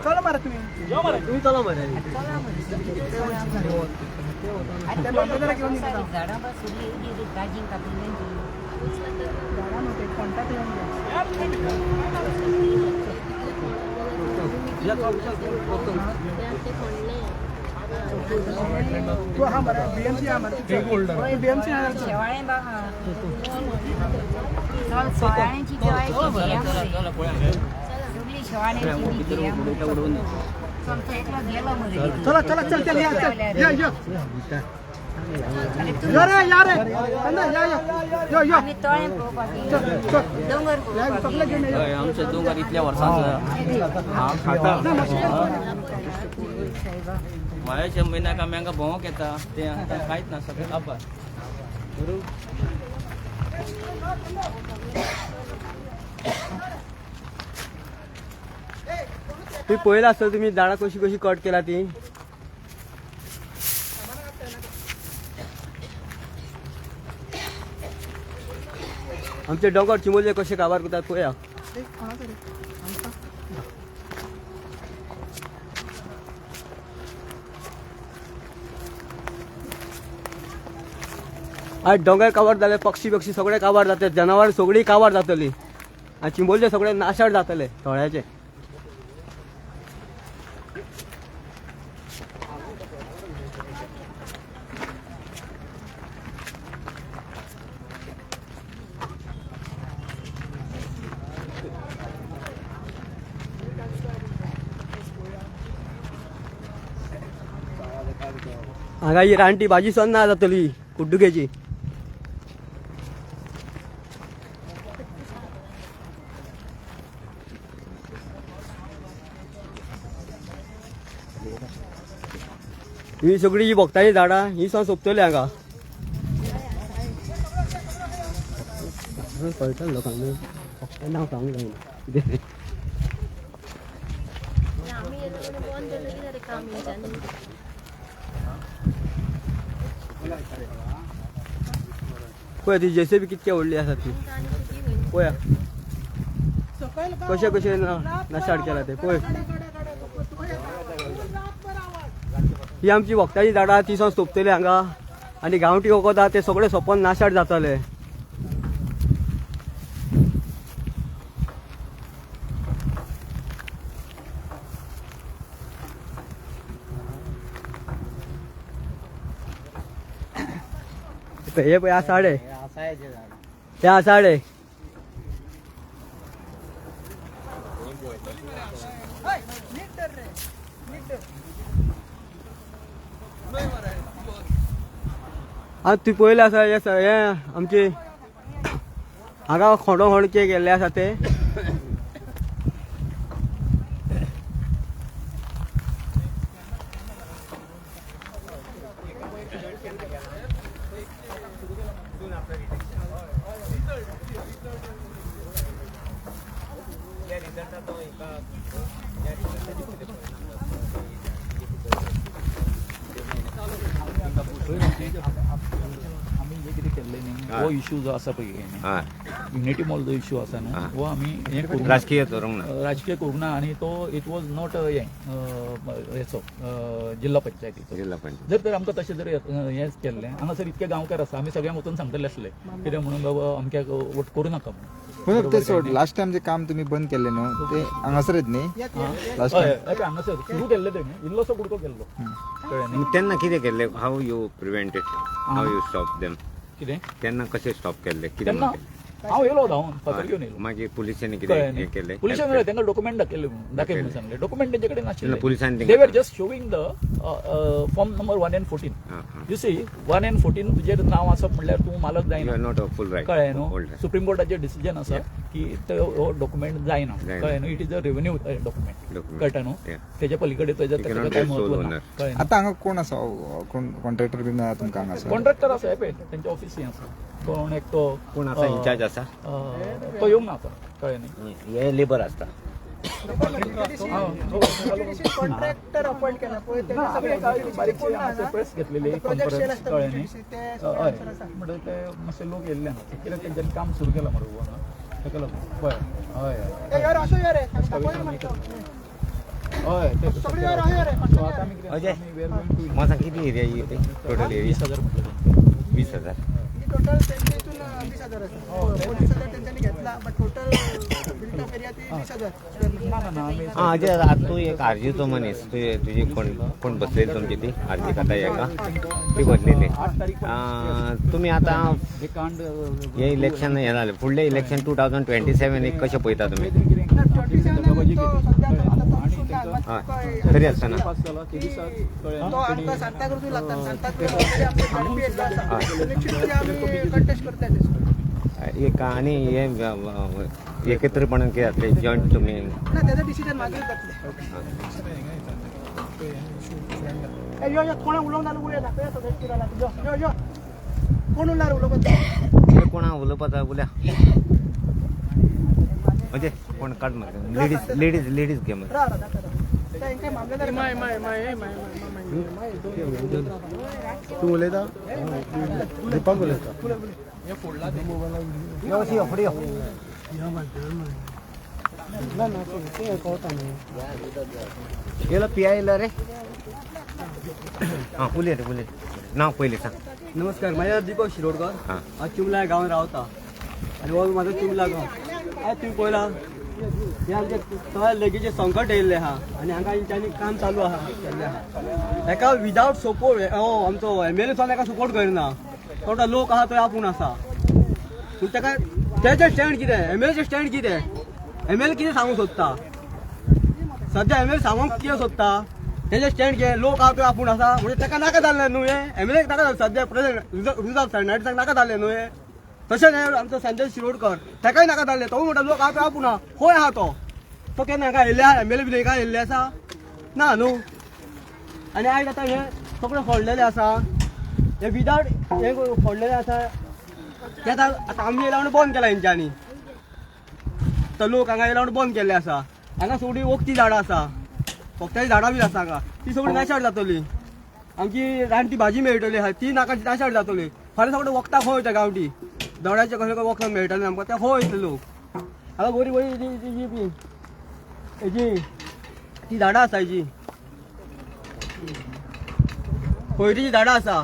चला मरे तुम्ही त्या बाजूला घेऊन येतो. झाडां बसली काळजी कापली कॉन्टॅक्ट येऊन द्या. तू हा बरं बीएमसी हा बरं बीएमसी हा शेवाळे बघा चल सोळ्यांची सगळी शेवाळ्यांची चल तो एकला गेला मध्ये चला चला चल चल या चल या या या रे अंदर या या या आम्ही तळे डोंगर आमच्या डोंगर इतल्या वर्षांचं माझ्या महिन्याक आमी हांगा भोंवक येता ते आतां कांयच ना सगळें आभार तुम्ही पळयला आसतलें तुम्ही झाडां कशी कशी कट केला ती आमचे डोंगर चिमोले कशे काबार करतात पळया आज डोंगर काबार जाले पक्षी पक्षी सगळे काबार जाते जनावर सगळी काबार जातली आणि चिंबोलचे सगळे नाशाड जातले थोड्याचे हांगा ही रानटी भाजी सुद्दां ना जातली कुड्डुकेची ही सगळी जी भोगताची झाडां ही सुद्दां सोंपतली हांगा कळटा लोकांक नांव सांगूंक जायना पळय ती जेसीबी कितके व्हडली आसा ती पळया कशे कशे नाशाड केला ते पळय ही आमची वखदाची झाडां ती सुद्दां सोंपतली हांगा आनी गांवठी वखद आहा ते सगळे सोंपोन नाशाड जातले हे पळय आसाडे हे आसाडे आज तू पळयलें आसा हे आमचे हांगा खोंडो खोणके गेल्ले आसा ते आमी जे कितें केल्लें न्ही हो इश्यू जो आसा पळय युनिटी मॉल जो इश्यू आसा न्हू हो आमी हें करूंक राजकीय करूंक ना राजकीय करूंक ना आनी तो इट वॉज नॉट हेचो जिल्हा पंचायतीचो जिल्हा पंचायत जर तर आमकां तशें जर हें केल्लें हांगासर इतके गांवकार आसा आमी सगळ्यांक वचून सांगतले आसले कित्याक म्हणून बाबा अमक्याक वोट करूं नाका म्हणून ते सोड लास्ट टाइम जे काम तुम्ही बंद केले न्हू ते हांगासरच न्ही लास्ट टाइम हांगासर सुरू केल्ले तेमी इल्लोसो कुडको केल्लो कळ्ळें न्ही तेन्ना कितें केल्लें how you prevented how you stop them कितें तेन्ना कशें स्टॉप केल्लें कितें तेन्ना हांव येयलो धांवन फातर घेवन येयलो मागीर पुलिसांनी कळ्ळें कितें न्ही? हें केलें पुलिसांनी तांकां डॉक्युमेंट दाखयले म्हणून सांगले डॉक्युमेंट तेंचे कडेन नाशिल्ले पुलिसांनी they were just showing the form number 1 and 14 you see 1 and 14 तुजेर नांव आसप म्हणल्यार तूं मालक यू आर जायना नॉट अ फुल रायट कळ्ळें न्हू सुप्रीम कोर्टाचें डिसिजन आसा की हो डॉक्युमेंट जायना कळ्ळें न्हू it is a revenue document कळटा न्हू तेच्या पलीकडे ताजें कांय म्हत्व ना कळ्ळें आता हांगा कोण आसा कॉन्ट्रॅक्टर बीन तुमकां हांगा आसा कॉन्ट्रॅक्टर आसा पळय तेंच्या ऑफिसी आसा कोण एक तो कोण आसा इन्चार्ज आसा तो येवंक ना आता कळ्ळें न्ही हे लेबर आसता कॉन्ट्रॅक्टर अपॉइंट केला पळय ते सगळे प्रेस घेतलेली प्रोजेक्ट शेल कॉन्फरन्स असता कळ्ळें ते हय म्हणजे ते मातशे लोक येयल्ले हांगा कित्याक तेंच्यांनी काम सुरू केलां मरे ताका लागून पळय हय हय यार असो यार हय ते सगळे यार आहे रे सो आतां आमी कितें अजय आमी वेर गोइंग टू माझा किती एरिया येते टोटल एरिया 20,000 म्हटलें 20,000. टोटल त्यांच्या इथून 20,000 असेल 20,000 त्यांनी घेतला but total built up area ती 20,000 ना ना ना आमी हा अजय आता तू एक आरजीचो मनीस तुझी कोण बसलेली तुमची ती आरजी खाता का ती बसलेली तुम्ही आता हे कांड हे इलेक्शन हे झालं फुडले इलेक्शन 2027 एक कशें पळयता तुम्ही 27 तो सध्या आता हय तरी आसतना पास जाला ते दिसाक कळ्ळें तो आमकां सांताक्रूज लागता सांताक्रूज ऑलरेडी आमचे झाडपी येतलो आसा इलेक्शन आमी कंटेस्ट करताय एक आणि हे एकत्रितपणान कितें जातलें जॉईंट तुम्ही ना त्याचं डिसिजन मागीर जातले यो यो कोणा उलोवंक जालो उलय दाखया सगळे किराला यो यो कोण उरला उलोवपाक कोणा उलोवपाचा उल्या म्हणजे कोण काढ मरे लेडीज घे मरे रा दाखया तेंकां मामलेदार तू उलयता दीपक उलयता गेलो पिया येयलो रे हां उलय नाव पयलीं सांग नमस्कार माझे नाव दीपक शिरोडकर हां हांव चिमला गांवांत रावता आनी हो म्हाजो चिमला गांव आयज तुमी पळयला हे आमचे थंय लगेचे संकट येयल्ले आहा आनी हांगा तेंच्यांनी काम चालू आहा केल्लें आहा हेका विदावट सपोर्ट आमचो MLA सुद्दां हेका सपोर्ट करना थोडो लोक आहा थंय आपूण आसा पूण तेका तेजें स्टँड कितें MLAचें स्टँड कितें MLA कितें सांगूंक सोदता सध्या MLA सांगूंक कितें सोदता तेजें स्टँड घे लोक आहा थंय आपूण आसा म्हणजे तेका नाका जाल्लें न्हू हे MLA नाका सध्या प्रेसिडेंट रुजाक फर्नांडिसाक नाका जाल्लें न्हू हे तशें न्हय आमचो संजय शिरोडकर तेकाय नाका जाल्लें तो म्हणटा लोक आहा थंय आपूण आहा खंय आहा तो केन्ना हांगा येयल्ले आहा MLA बी हांगा येयल्ले आसा ना न्हू आनी आयज आतां हे सगळे फोडलेले आसा हे विदावट हे फोडलेले आसा ते आतां आमी येयला म्हणून बंद केला हेंच्यांनी तर लोक हांगा येयला म्हणून बंद केल्ले आसा हांगा सगळीं वखदी झाडां आसा वखदाची झाडां बी आसा हांगा ती सगळीं नाशाड जातली आमची रानटी भाजी मेळटली आहा ती नाशाड जातली फाल्यां सगळें वखदां खंय वयता गांवठी दोड्याचे कशें वखदां मेळटलें आमकां ते खंय वयतले लोक हांगा बरी बरी हेजी ती झाडां आसा हेजी कोयरीची झाडां आसा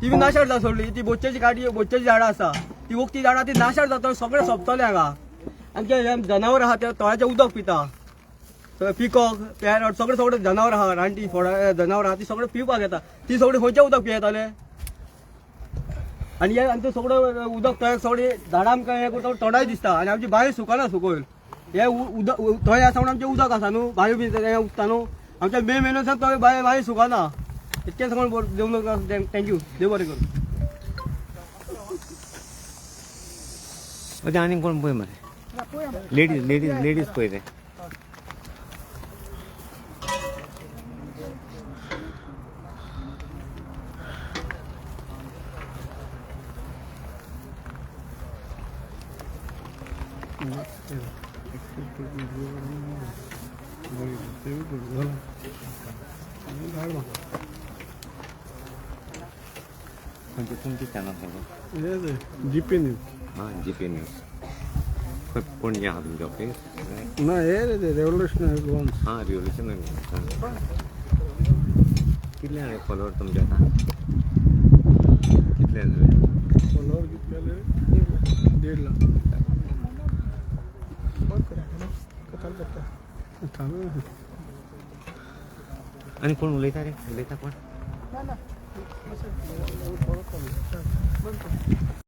ती बी नाशाड जाता सोडली ती बोच्चेची झाडां आसा ती वखदी झाडां ती नाशाड जाता सगळें सोंपतले हांगा आमचे हे जनावर आहा ते तळ्याचें उदक पिता पिकॉक पॅरट सगळे जनावर आहा रानटी फोडा जनावर आहा ती सगळे पिवपाक येता ती सगळी खंयचें उदक पियेताले आनी हे आमचें सगळें उदक थंय सगळी झाडां आमकां हे करता तोडाय दिसता आनी आमची बांय सुकना सकयल हे उदक थंय आसा म्हणून आमचें उदक आसा न्हू बांयो बी हे उठता न्हू आमच्या मे म्हयन्यान थंय बांय सुकना इतकें सांगून देव थँक्यू देव बरें करूं अजय आनी कोण पळय मरे लेडीज पळय ते म्हणजे तुमची चॅनल सांगा जीपी न्यूज हां GP न्यूज पणजे आहा तुमचे ऑफिस ना हे रेव्होल्युशनरी वन्स हां रिव्होल्युशन कितले आले फॉलोवर तुमचे आता कितले फॉलोवर कितले 1.5 लाख आणि कोण उलयता कोण ना